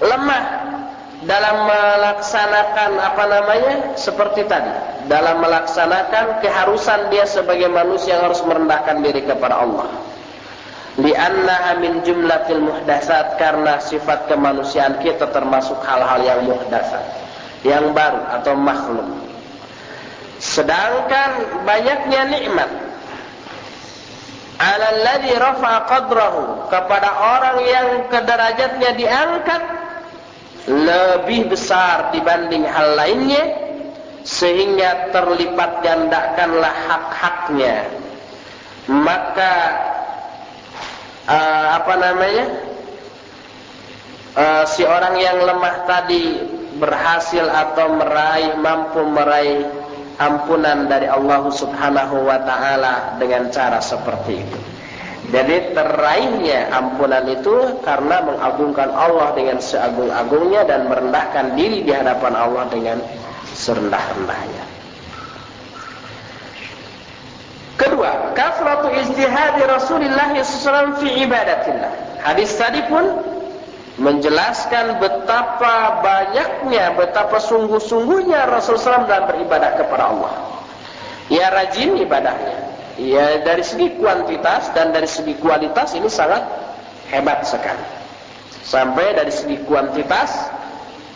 Speaker 1: lemah dalam melaksanakan seperti tadi, dalam melaksanakan keharusan dia sebagai manusia yang harus merendahkan diri kepada Allah. Li'annaha min jumlatil muhdatsat, karena sifat kemanusiaan kita termasuk hal-hal yang muhdatsat, yang baru atau makhluk. Sedangkan banyaknya nikmat alalladzi rafa'a qadrahu, kepada orang yang derajatnya diangkat lebih besar dibanding hal lainnya, sehingga terlipat gandakanlah hak-haknya. Maka si orang yang lemah tadi berhasil atau mampu meraih ampunan dari Allah Subhanahu wa ta'ala dengan cara seperti itu. Jadi teraihnya ampunan itu karena mengagungkan Allah dengan seagung-agungnya dan merendahkan diri di hadapan Allah dengan serendah-rendahnya. Kedua, kasratu ijtihadi Rasulullah SAW fi ibadatillah. Hadis tadi pun menjelaskan betapa banyaknya, betapa sungguh-sungguhnya Rasulullah SAW dalam beribadah kepada Allah. Ya, rajin ibadahnya. Ya, dari segi kuantitas dan dari segi kualitas ini sangat hebat sekali. Sampai dari segi kuantitas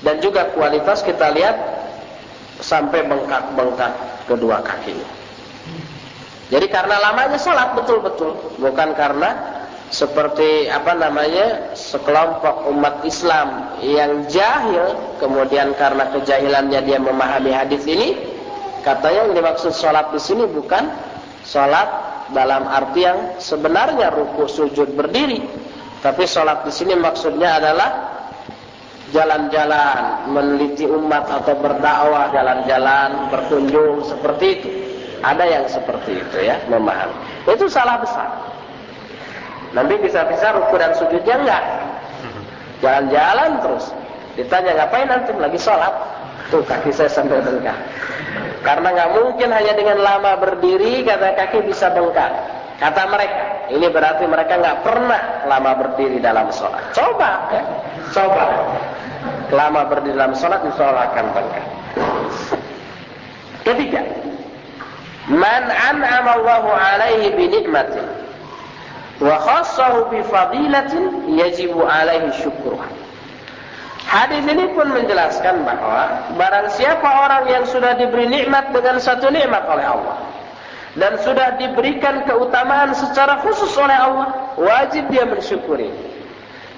Speaker 1: dan juga kualitas kita lihat sampai bengkak-bengkak kedua kakinya. Jadi karena lamanya sholat betul-betul, bukan karena seperti sekelompok umat Islam yang jahil, kemudian karena kejahilannya dia memahami hadis ini, katanya yang dimaksud sholat di sini bukan sholat dalam arti yang sebenarnya ruku, sujud, berdiri, tapi sholat di sini maksudnya adalah jalan-jalan, meneliti umat atau berdakwah, jalan-jalan, berkunjung, seperti itu. Ada yang seperti itu ya, memahami. Itu salah besar. Nanti bisa-bisa ruku dan sujudnya enggak. Jalan-jalan terus. Ditanya ngapain nanti? Lagi sholat. Tuh kaki saya sampai bengkak. Karena nggak mungkin hanya dengan lama berdiri kata kaki bisa bengkak. Kata mereka, ini berarti mereka nggak pernah lama berdiri dalam sholat. Coba, ya. Coba. Lama berdiri dalam sholat, insya Allah akan bengkak. Ketiga, man an'ama Allahu alaihi bi ni'matin wa khassahu bi fadilatin yajibu alaihi syukruh. Hadis ini pun menjelaskan bahwa barang siapa orang yang sudah diberi nikmat dengan satu nikmat oleh Allah dan sudah diberikan keutamaan secara khusus oleh Allah, wajib dia mensyukuri.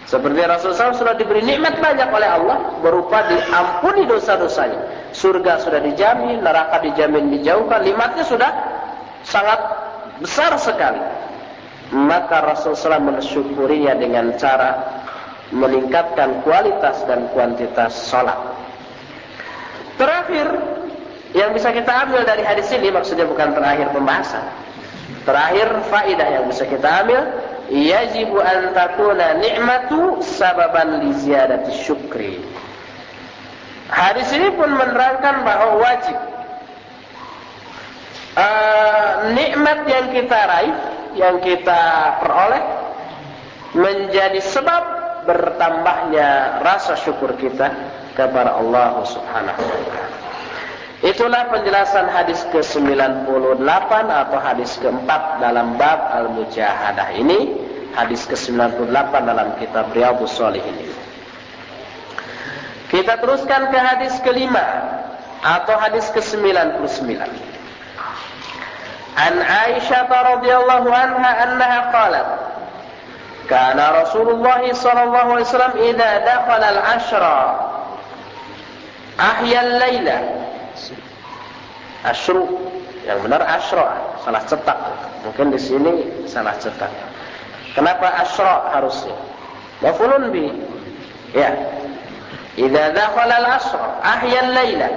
Speaker 1: Seperti Rasulullah SAW sudah diberi nikmat banyak oleh Allah berupa diampuni dosa-dosanya. Surga sudah dijamin, neraka dijamin dijauhkan, nikmatnya sudah sangat besar sekali. Maka Rasulullah SAW mensyukurinya dengan cara meningkatkan kualitas dan kuantitas sholat. Terakhir yang bisa kita ambil dari hadis ini, maksudnya bukan terakhir pembahasan, terakhir faedah yang bisa kita ambil, yajibu an takuna ni'matu sababan li ziyadati syukri. Hadis ini pun menerangkan bahwa wajib nikmat yang kita raih, yang kita peroleh menjadi sebab bertambahnya rasa syukur kita kepada Allah Subhanahu wa ta'ala. Itulah penjelasan hadis ke-98 atau hadis ke-4 dalam bab Al-Mujahadah ini, hadis ke-98 dalam kitab Riyadhus Shalihin ini. Kita teruskan ke hadis ke-5 atau hadis ke-99. An Aisyah radhiyallahu anha annaha qalat, kana Rasulullah sallallahu alaihi wasallam idza dakhala al-ashra ahya al-laila. Asyru, yang benar asyra, salah cetak. Mungkin di sini salah cetak. Kenapa asyra harusnya? Maf'ulun bi. Ya. Idza dakhala al-ashra ahya al-laila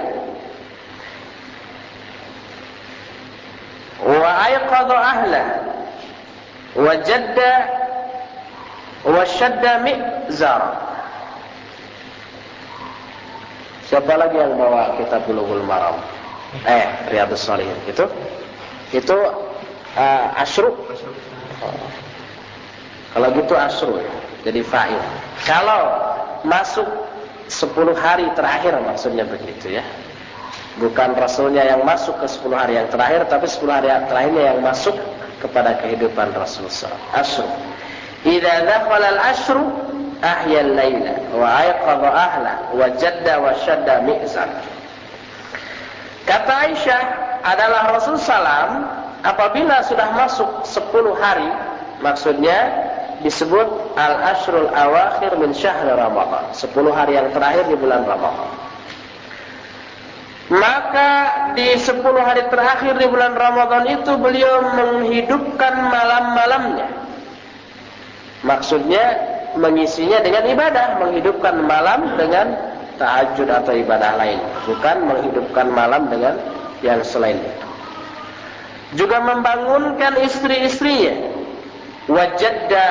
Speaker 1: wa ayqadha ahlahu wa jadda wa shadda mi'zara. Siapa lagi yang bawa kitab Bulughul Maram? Riyadhus Shalihin. Itu asyru. Kalau gitu asyru ya. Jadi fa'il. Kalau masuk 10 hari terakhir, maksudnya begitu ya. Bukan Rasulnya yang masuk ke 10 hari yang terakhir, tapi 10 hari yang terakhirnya yang masuk kepada kehidupan Rasul SAW. Asyru. Idza dakhala al-ashru ahya al-laila wa ayqadha ahla wa jadda wa shadda mi'zar. Kata Aisyah adalah Rasul SAW apabila sudah masuk 10 hari, maksudnya disebut al-ashrul awakhir min syahr Ramadan, 10 hari yang terakhir di bulan Ramadan. Maka di 10 hari terakhir di bulan Ramadan itu beliau menghidupkan malam-malamnya. Maksudnya mengisinya dengan ibadah, menghidupkan malam dengan tahajud atau ibadah lain, bukan menghidupkan malam dengan yang selain itu. Juga membangunkan istri-istrinya, wajadda,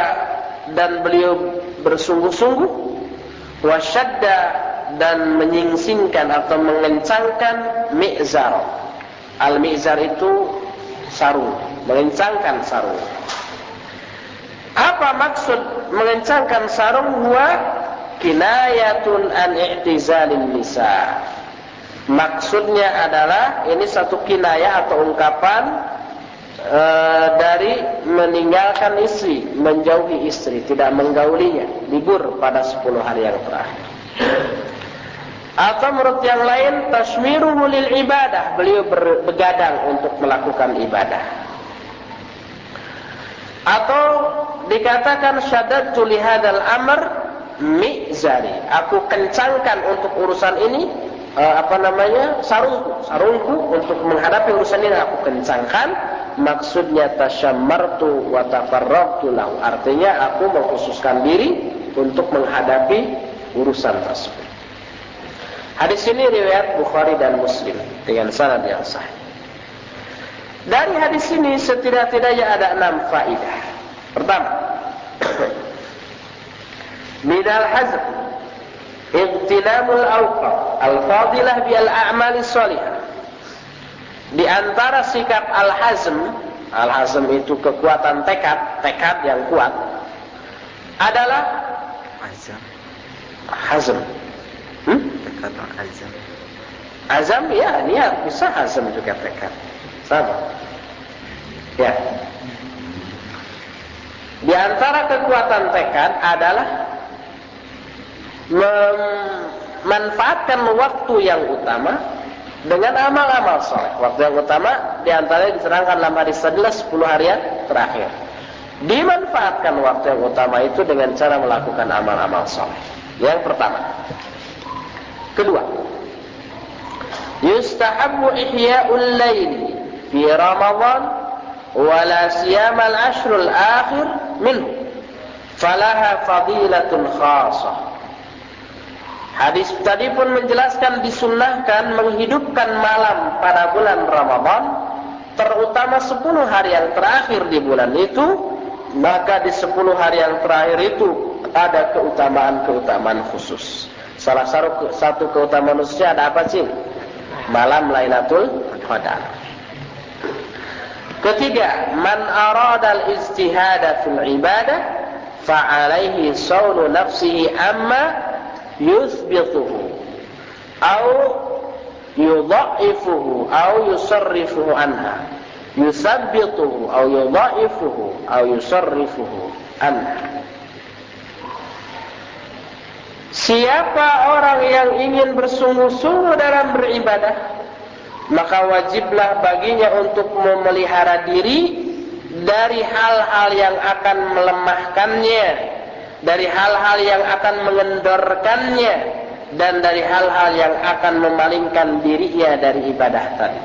Speaker 1: dan beliau bersungguh-sungguh, wasyadda, dan menyingsingkan atau mengencangkan mi'zar. Al-mi'zar itu sarung, mengencangkan sarung. Apa maksud mengencangkan sarung? Huwa kinayatun an i'tizalin nisa. Maksudnya adalah ini satu kinayah atau ungkapan dari meninggalkan istri, menjauhi istri, tidak menggaulinya, libur pada 10 hari yang terakhir. Atau menurut yang lain, tashmiruhu lil ibadah, beliau begadang untuk melakukan ibadah. Atau dikatakan syaddadtu li hadzal amr mi'zari, aku kencangkan untuk urusan ini sarungku untuk menghadapi urusan ini aku kencangkan. Maksudnya tasyammartu wa tafarraqtu lahu, artinya aku mengkhususkan diri untuk menghadapi urusan tersebut. Hadis ini riwayat Bukhari dan Muslim dengan sanad yang sahih. Dari hadis ini setidak-tidaknya ada 6 faedah. Pertama, minal hazm igtinamul awqat al-fadilah bil a'mali shalihah. Di antara sikap al-hazm itu kekuatan tekad yang kuat, adalah hazm. Tekad azam. Azam ya, niat, bisa hazm juga tekad. Sama. Ya. Di antara kekuatan tekad adalah memanfaatkan waktu yang utama dengan amal-amal saleh. Waktu yang utama di antaranya diterangkan dalam hadis tadi 10 hari yang terakhir. Dimanfaatkan waktu yang utama itu dengan cara melakukan amal-amal saleh. Yang pertama. Kedua, yustahabbu ihya'ul lail fi Ramadan wa la siyama al-ashrul akhir minhu falaha fadilatun khasah. Hadis tadi pun menjelaskan disunnahkan menghidupkan malam pada bulan Ramadan, terutama 10 hari yang terakhir di bulan itu. Maka di 10 hari yang terakhir itu ada keutamaan-keutamaan khusus. Salah satu keutamaan khususnya ada apa sih? Malam Lailatul Qadar. Ketiga, man arada al-ijtihada fil ibadah fa'alaihi sawnu nafsihi amma yuthbituhu au yudha'ifuhu au yusarrifuhu anha, yuthabbituhu au yudha'ifuhu au yusarrifuhu anha. Siapa orang yang ingin bersungguh-sungguh dalam beribadah, maka wajiblah baginya untuk memelihara diri dari hal-hal yang akan melemahkannya, dari hal-hal yang akan mengendorkannya, dan dari hal-hal yang akan memalingkan dirinya dari ibadah tadi.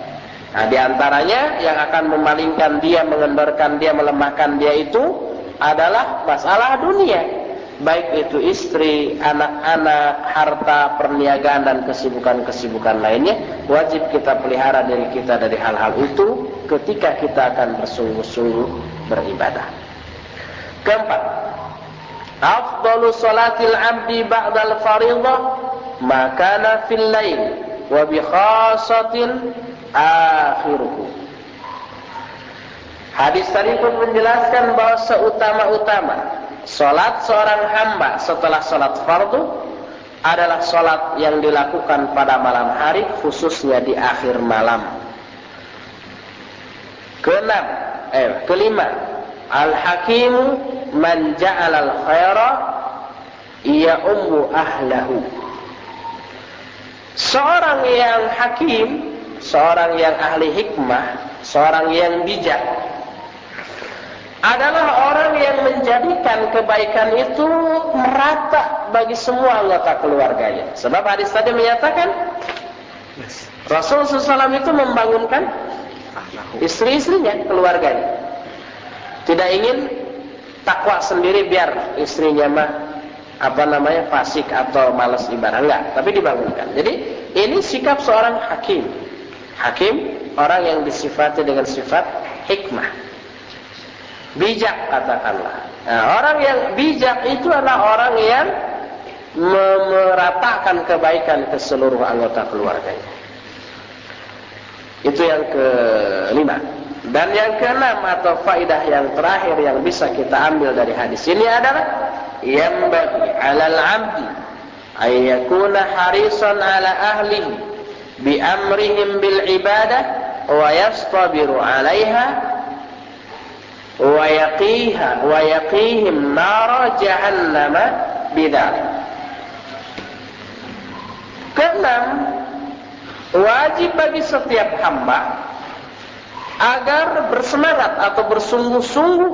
Speaker 1: Nah, di antaranya yang akan memalingkan dia, mengendorkan dia, melemahkan dia itu adalah masalah dunia. Baik itu istri, anak-anak, harta, perniagaan, dan kesibukan-kesibukan lainnya. Wajib kita pelihara diri kita dari hal-hal itu ketika kita akan bersungguh-sungguh beribadah. Keempat, afdalu salatil abdi ba'dal fariḍah ma kana fil lail wa bi khasatin akhiruhu. Hadis tadi pun menjelaskan bahwa seutama-utama salat seorang hamba setelah salat fardu adalah salat yang dilakukan pada malam hari, khususnya di akhir malam. Kelima, al-hakimu man ja'alal khaira ya'ummu ahlahu. Seorang yang hakim, seorang yang ahli hikmah, seorang yang bijak adalah orang yang menjadikan kebaikan itu merata bagi semua anggota keluarganya. Sebab hadis tadi menyatakan Rasul SAW itu membangunkan istri-istrinya, keluarganya. Tidak ingin takwa sendiri biar istrinya mah fasik atau malas ibadah, enggak, tapi dibangunkan. Jadi ini sikap seorang hakim. Hakim orang yang disifati dengan sifat hikmah, bijak katakanlah. Nah, orang yang bijak itu adalah orang yang meratakan kebaikan ke seluruh anggota keluarganya. Itu yang kelima. Dan yang keenam atau faidah yang terakhir yang bisa kita ambil dari hadis ini adalah yambaghi 'alal 'abdi ay yakuna harisan 'ala ahlihi bi amrihim bil ibadah wa yastabiru 'alaiha wa yaqihim nara jahannam bidzalik. Keenam, wajib bagi setiap hamba agar bersemangat atau bersungguh-sungguh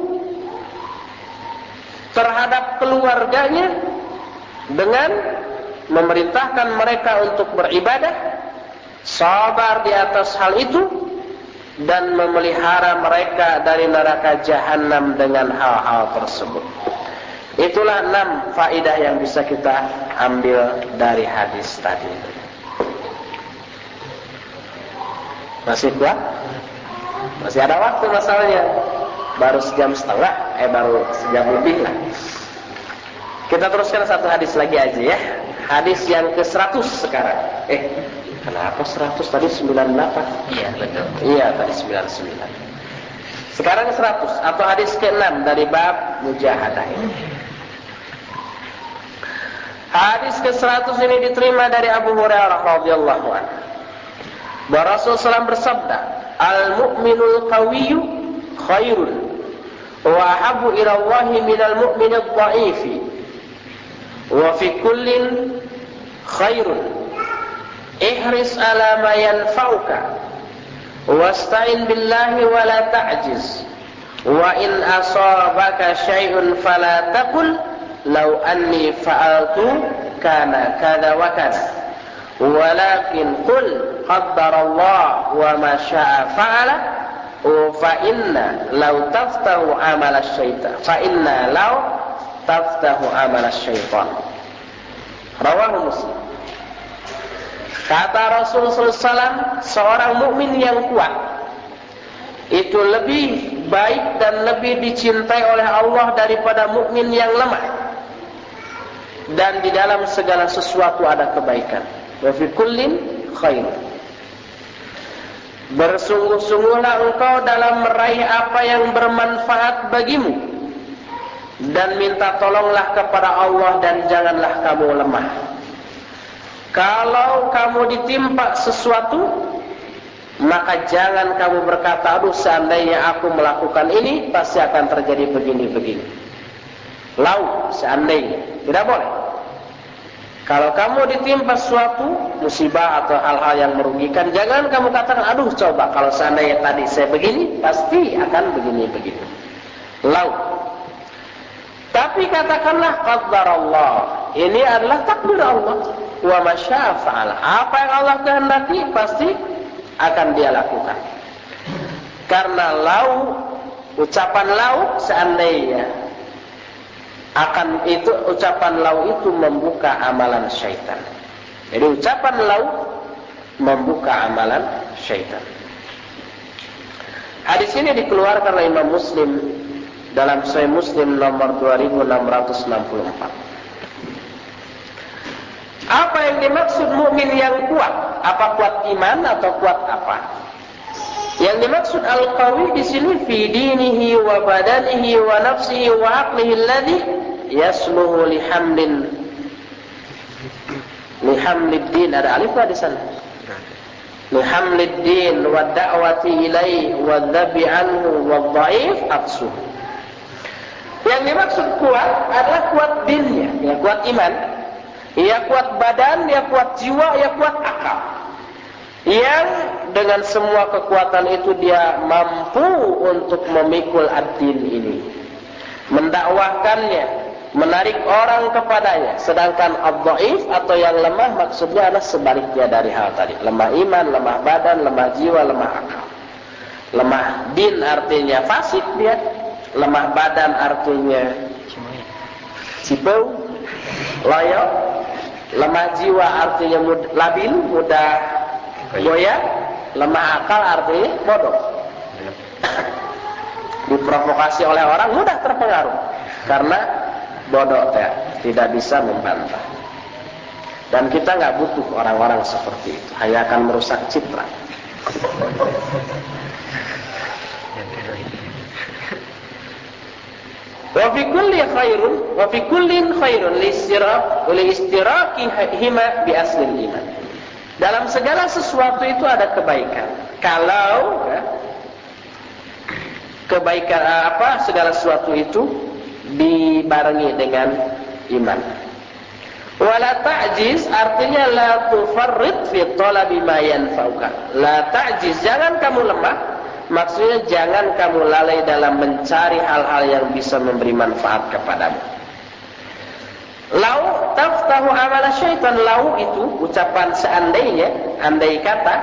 Speaker 1: terhadap keluarganya dengan memerintahkan mereka untuk beribadah, sabar di atas hal itu, dan memelihara mereka dari neraka jahanam dengan hal-hal tersebut. Itulah 6 faedah yang bisa kita ambil dari hadis tadi. Masih kuat? Masih ada waktu masalahnya. Baru sejam setengah, baru sejam lebih lah. Kita teruskan satu hadis lagi aja ya. Hadis yang ke-100 sekarang. Kenapa 100? Tadi 98.
Speaker 2: Iya, betul.
Speaker 1: Iya, tadi 99. Sekarang 100 atau hadis ke-6 dari bab mujahadah ini. Hadis ke-100 ini diterima dari Abu Hurairah radhiyallahu anhu. Bahwa Rasulullah SAW bersabda, "Al-mu'minul qawiyyu khairun wa ahabbu ila Allahi minal mu'minid dha'ifi wa fi kullin khairun ihris ala ma yanfa'uka wasta'in billahi wa la ta'jiz wa in asabaka syai'un fala taqul law anni fa'altu kana kadza wa kadza walakin qul qaddarallah wa ma syaa fa'ala fa inna law taftahu amala syaitan rawahu Muslim. Kata Rasulullah SAW, seorang mukmin yang kuat itu lebih baik dan lebih dicintai oleh Allah daripada mukmin yang lemah, dan di dalam segala sesuatu ada kebaikan. Wa fi kullin khair. Bersungguh-sungguhlah engkau dalam meraih apa yang bermanfaat bagimu, dan minta tolonglah kepada Allah dan janganlah kamu lemah. Kalau kamu ditimpa sesuatu, maka jangan kamu berkata, aduh seandainya aku melakukan ini pasti akan terjadi begini-begini. Lau, seandainya. Tidak boleh. Kalau kamu ditimpa suatu musibah atau hal-hal yang merugikan, jangan kamu katakan, aduh coba kalau seandainya tadi saya begini, pasti akan begini-begini. Lau. Tapi katakanlah qaddarallah. Ini adalah takdir Allah. Wa ma syaa fa'ala. Apa yang Allah kehendaki pasti akan dia lakukan. Karena lau, ucapan lau seandainya akan itu, ucapan lau itu membuka amalan syaitan. Jadi ucapan lau membuka amalan syaitan. Hadis ini dikeluarkan oleh Imam Muslim dalam Sahih Muslim nomor 2664. Apa yang dimaksud mukmin yang kuat? Apa kuat iman atau kuat apa? Yang dimaksud al-qawi di sini fi dinihi wa badanihi wa nafsihi wa aqlihi alladhi yasluhu lihamlin Lihamliddin, ada alif di sana. Lihamliddin wa da'wati ilaihi wa dhabi anhu wa dhaif aqsuh. Yang dimaksud kuat adalah kuat dinnya, ya kuat iman, ya kuat badan, ya kuat jiwa, ya kuat akal. Yang dengan semua kekuatan itu dia mampu untuk memikul ad-din ini, mendakwahkannya, menarik orang kepadanya. Sedangkan ad-dhaif atau yang lemah maksudnya adalah sebaliknya dari hal tadi. Lemah iman, lemah badan, lemah jiwa, lemah akal. Lemah din artinya fasik dia. Lemah badan artinya cipau, loyo. Lemah jiwa artinya labil, mudah goyah. Lemah akal artinya bodoh. Diprovokasi oleh orang mudah terpengaruh karena bodoh tidak bisa membantah. Dan kita nggak butuh orang-orang seperti itu, hanya akan merusak citra. Wa fi kullin khairun li istiraqihima bi aslil iman. Dalam segala sesuatu itu ada kebaikan. Kalau kebaikan segala sesuatu itu dibarengi dengan iman. Wala ta'jiz artinya la tufarrid fi talabi ma yanfa'uka. La ta'jiz, jangan kamu lemah. Maksudnya jangan kamu lalai dalam mencari hal-hal yang bisa memberi manfaat kepadamu. Lau taftahu amala syaitan. Lau itu ucapan seandainya, andai kata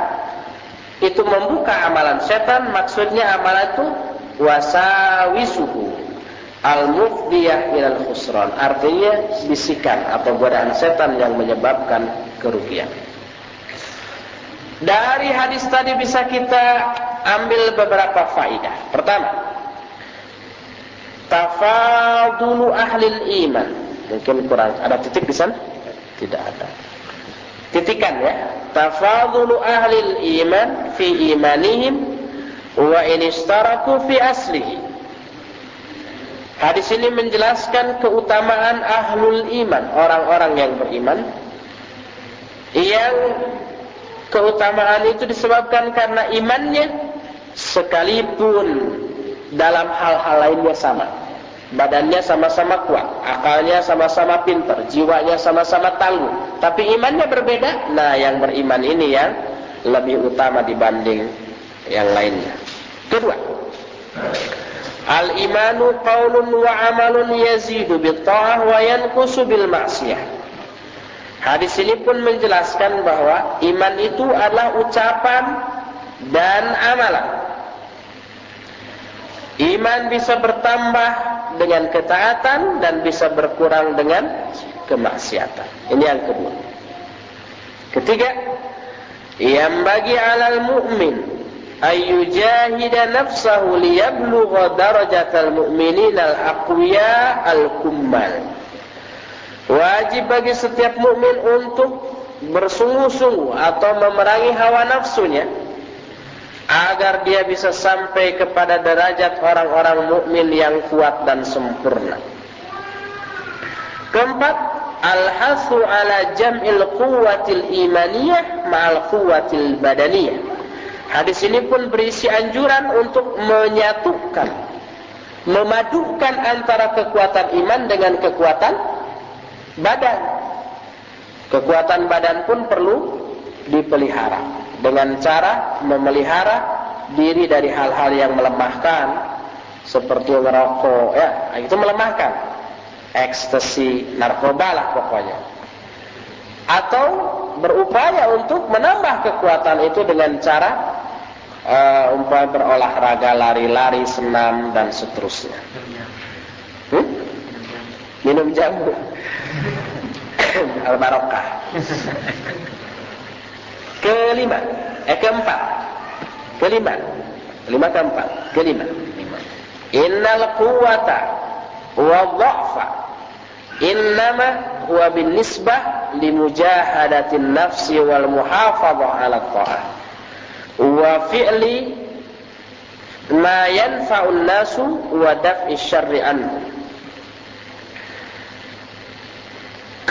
Speaker 1: itu membuka amalan setan. Maksudnya amalan itu wasawisuhu al-mufdiyah ilal khusran, artinya bisikan atau godaan setan yang menyebabkan kerugian. Dari hadis tadi bisa kita ambil beberapa faidah. Pertama, tafadulu ahlil iman. Mungkin kurang ada titik di sana? Tidak ada. Titikan ya. Tafadulu ahlil iman fi imanihim wa in istaraku fi aslihi. Hadis ini menjelaskan keutamaan ahlul iman, orang-orang yang beriman, yang keutamaan itu disebabkan karena imannya, sekalipun dalam hal-hal lainnya sama. Badannya sama-sama kuat, akalnya sama-sama pintar, jiwanya sama-sama tangguh, tapi imannya berbeda. Nah, yang beriman ini yang lebih utama dibanding yang lainnya. Kedua, al-imanu qaulun wa amalun yazidu bil-tha'ah wa yanqusu bil-ma'siyah. Hadis ini pun menjelaskan bahwa iman itu adalah ucapan dan amalan. Iman bisa bertambah dengan ketaatan dan bisa berkurang dengan kemaksiatan. Ini yang kedua. Ketiga, yang bagi alal mu'min ayyujahida nafsahu liyablugha darajatal mu'minin al-aqwiya al-kummal. Wajib bagi setiap mukmin untuk bersungguh-sungguh atau memerangi hawa nafsunya agar dia bisa sampai kepada derajat orang-orang mukmin yang kuat dan sempurna. Keempat, al-hasu ala jam'il quwwatil imaniyah ma'al quwwatil badaniyah. Hadis ini pun berisi anjuran untuk menyatukan, memadukan antara kekuatan iman dengan kekuatan badan. Kekuatan badan pun perlu dipelihara dengan cara memelihara diri dari hal-hal yang melemahkan, seperti merokok, ya, itu melemahkan. Ekstasi, narkoba lah pokoknya. Atau berupaya untuk menambah kekuatan itu dengan cara umpamanya berolahraga, lari-lari, senam dan seterusnya. Minum jamu. Al-Barokah. Kelima. Innal quwwata wa dha'fa innama huwa bin nisbah limujahadatin nafsi wal muhafadhah 'ala tha'ah wa fi'li ma yanfa'un nasu wa daf'i syarri anhu.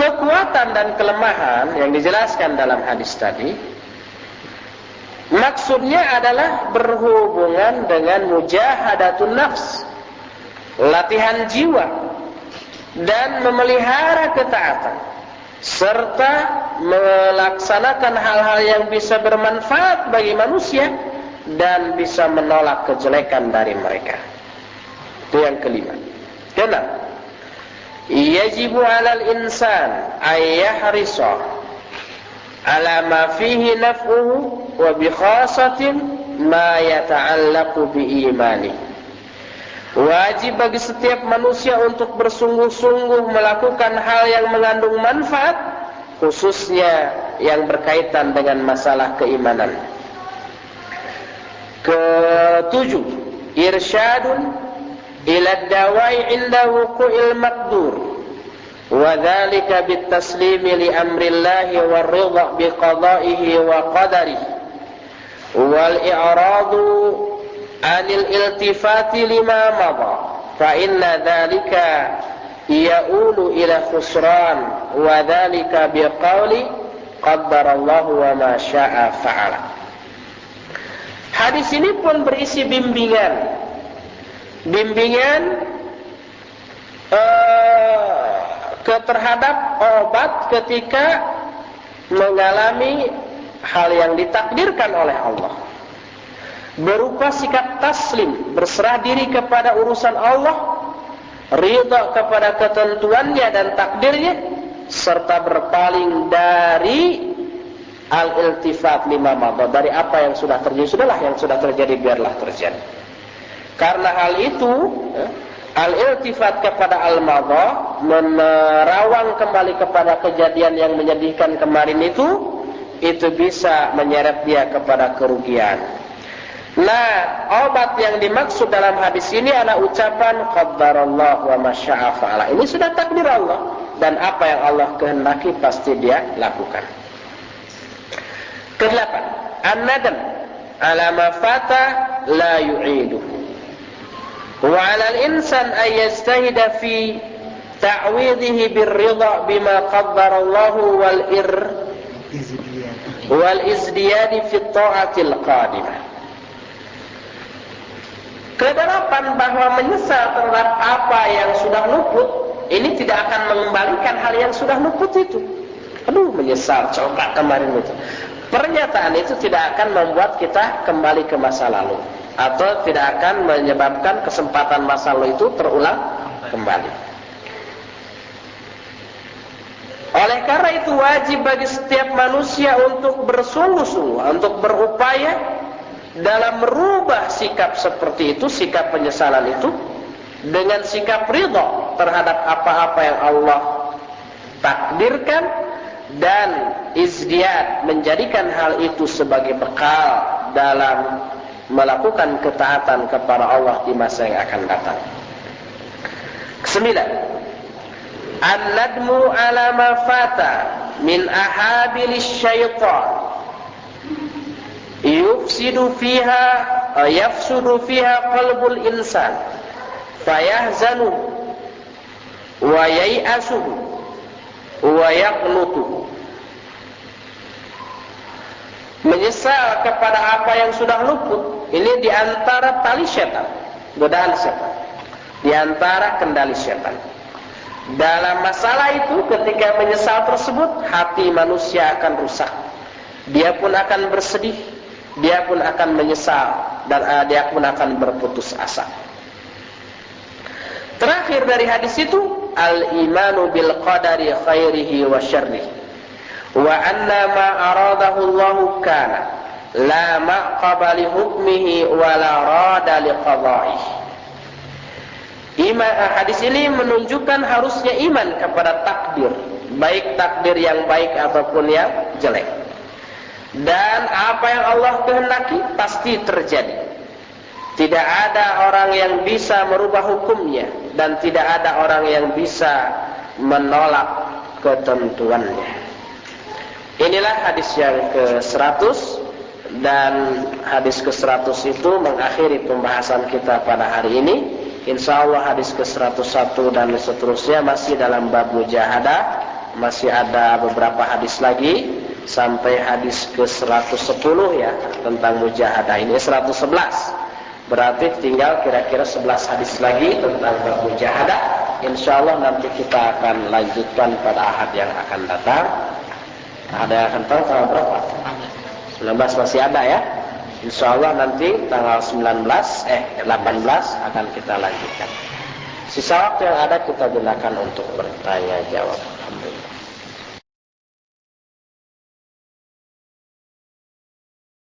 Speaker 1: kekuatan dan kelemahan yang dijelaskan dalam hadis tadi, maksudnya adalah berhubungan dengan mujahadatun nafs, latihan jiwa, dan memelihara ketaatan, serta melaksanakan hal-hal yang bisa bermanfaat bagi manusia dan bisa menolak kejelekan dari mereka. Itu yang kelima. Keenam, yajibu 'alal insan ay yahrisa 'ala ma fihi naf'uhu wa bi khasatin ma yata'allaqu bi imani. Wajib bagi setiap manusia untuk bersungguh-sungguh melakukan hal yang mengandung manfaat, khususnya yang berkaitan dengan masalah keimanan. Ketujuh, irsyadun ila dawai inda wuqu'il maqdur, wa dzalika bitaslimi li amrillahi war ridha bi qada'ihi wa qadarihi wal i'radu anil iltifati lima madha, fa inna dzalika ya'ulu ila khusran, wa dzalika biqauli qaddarallahu wa ma syaa fa'ala. Hadis ini pun berisi bimbingan terhadap obat ketika mengalami hal yang ditakdirkan oleh Allah, berupa sikap taslim, berserah diri kepada urusan Allah, ridha kepada ketentuannya dan takdirnya, serta berpaling dari al-iltifat lima madha, dari apa yang sudah terjadi. Sudahlah, yang sudah terjadi biarlah terjadi. Karena hal itu, al-iltifat kepada al-madha, menerawang kembali kepada kejadian yang menyedihkan kemarin itu bisa menyeret dia kepada kerugian. Nah, obat yang dimaksud dalam hadis ini adalah ucapan qaddarallahu wa ma syaa fa'ala. Ini sudah takdir Allah, dan apa yang Allah kehendaki pasti dia lakukan. Kedelapan, an-nadam ala ma fata la yu'iduhu. Wa 'alal insan ay yajtahida fi ta'widhihi birridha bima qaddara Allah wal izdiyad fi ta'atil qadimah. Kedelapan, bahwa menyesal terhadap apa yang sudah luput ini tidak akan mengembalikan hal yang sudah luput itu. Aduh, menyesal coba kemarin itu. Pernyataan itu tidak akan membuat kita kembali ke masa lalu, atau tidak akan menyebabkan kesempatan masa lalu itu terulang kembali. Oleh karena itu wajib bagi setiap manusia untuk bersungguh-sungguh, untuk berupaya dalam merubah sikap seperti itu, sikap penyesalan itu, dengan sikap ridha terhadap apa-apa yang Allah takdirkan, dan izdiyad, menjadikan hal itu sebagai bekal dalam melakukan ketaatan kepada Allah di masa yang akan datang. Kesembilan, an-nadmu ala ma fata min ahabilis syaitan yafsudu fiha qalbul insan fayahzanu wa yai'asuhu wa yaqnutu. Menyesal kepada apa yang sudah luput ini diantara tali setan, godaan setan, diantara kendali setan. Dalam masalah itu, ketika menyesal tersebut, hati manusia akan rusak. Dia pun akan bersedih, dia pun akan menyesal, dan dia pun akan berputus asa. Terakhir dari hadis itu, al-imanu bil qadari khairihi wa syarrihi, wa anna ma aradahu Allahu kana la maqaba li hukmihi wa la rada li qada'ihi. Hadis ini menunjukkan harusnya iman kepada takdir, baik takdir yang baik ataupun yang jelek. Dan apa yang Allah kehendaki pasti terjadi. Tidak ada orang yang bisa merubah hukumnya, dan tidak ada orang yang bisa menolak ketentuannya. Inilah hadis yang ke-100, dan hadis ke-100 itu mengakhiri pembahasan kita pada hari ini. Insya Allah hadis ke-101 dan seterusnya masih dalam bab mujahadah, masih ada beberapa hadis lagi sampai hadis ke 110 ya tentang mujahadah. Ini 111. Berarti tinggal kira-kira 11 hadis lagi tentang bab mujahadah. Insyaallah nanti kita akan lanjutkan pada ahad yang akan datang. Ada yang akan tahu tanggal berapa? 19 masih ada ya. Insyaallah nanti tanggal 18 akan kita lanjutkan. Sisa waktu yang ada kita gunakan untuk bertanya jawab.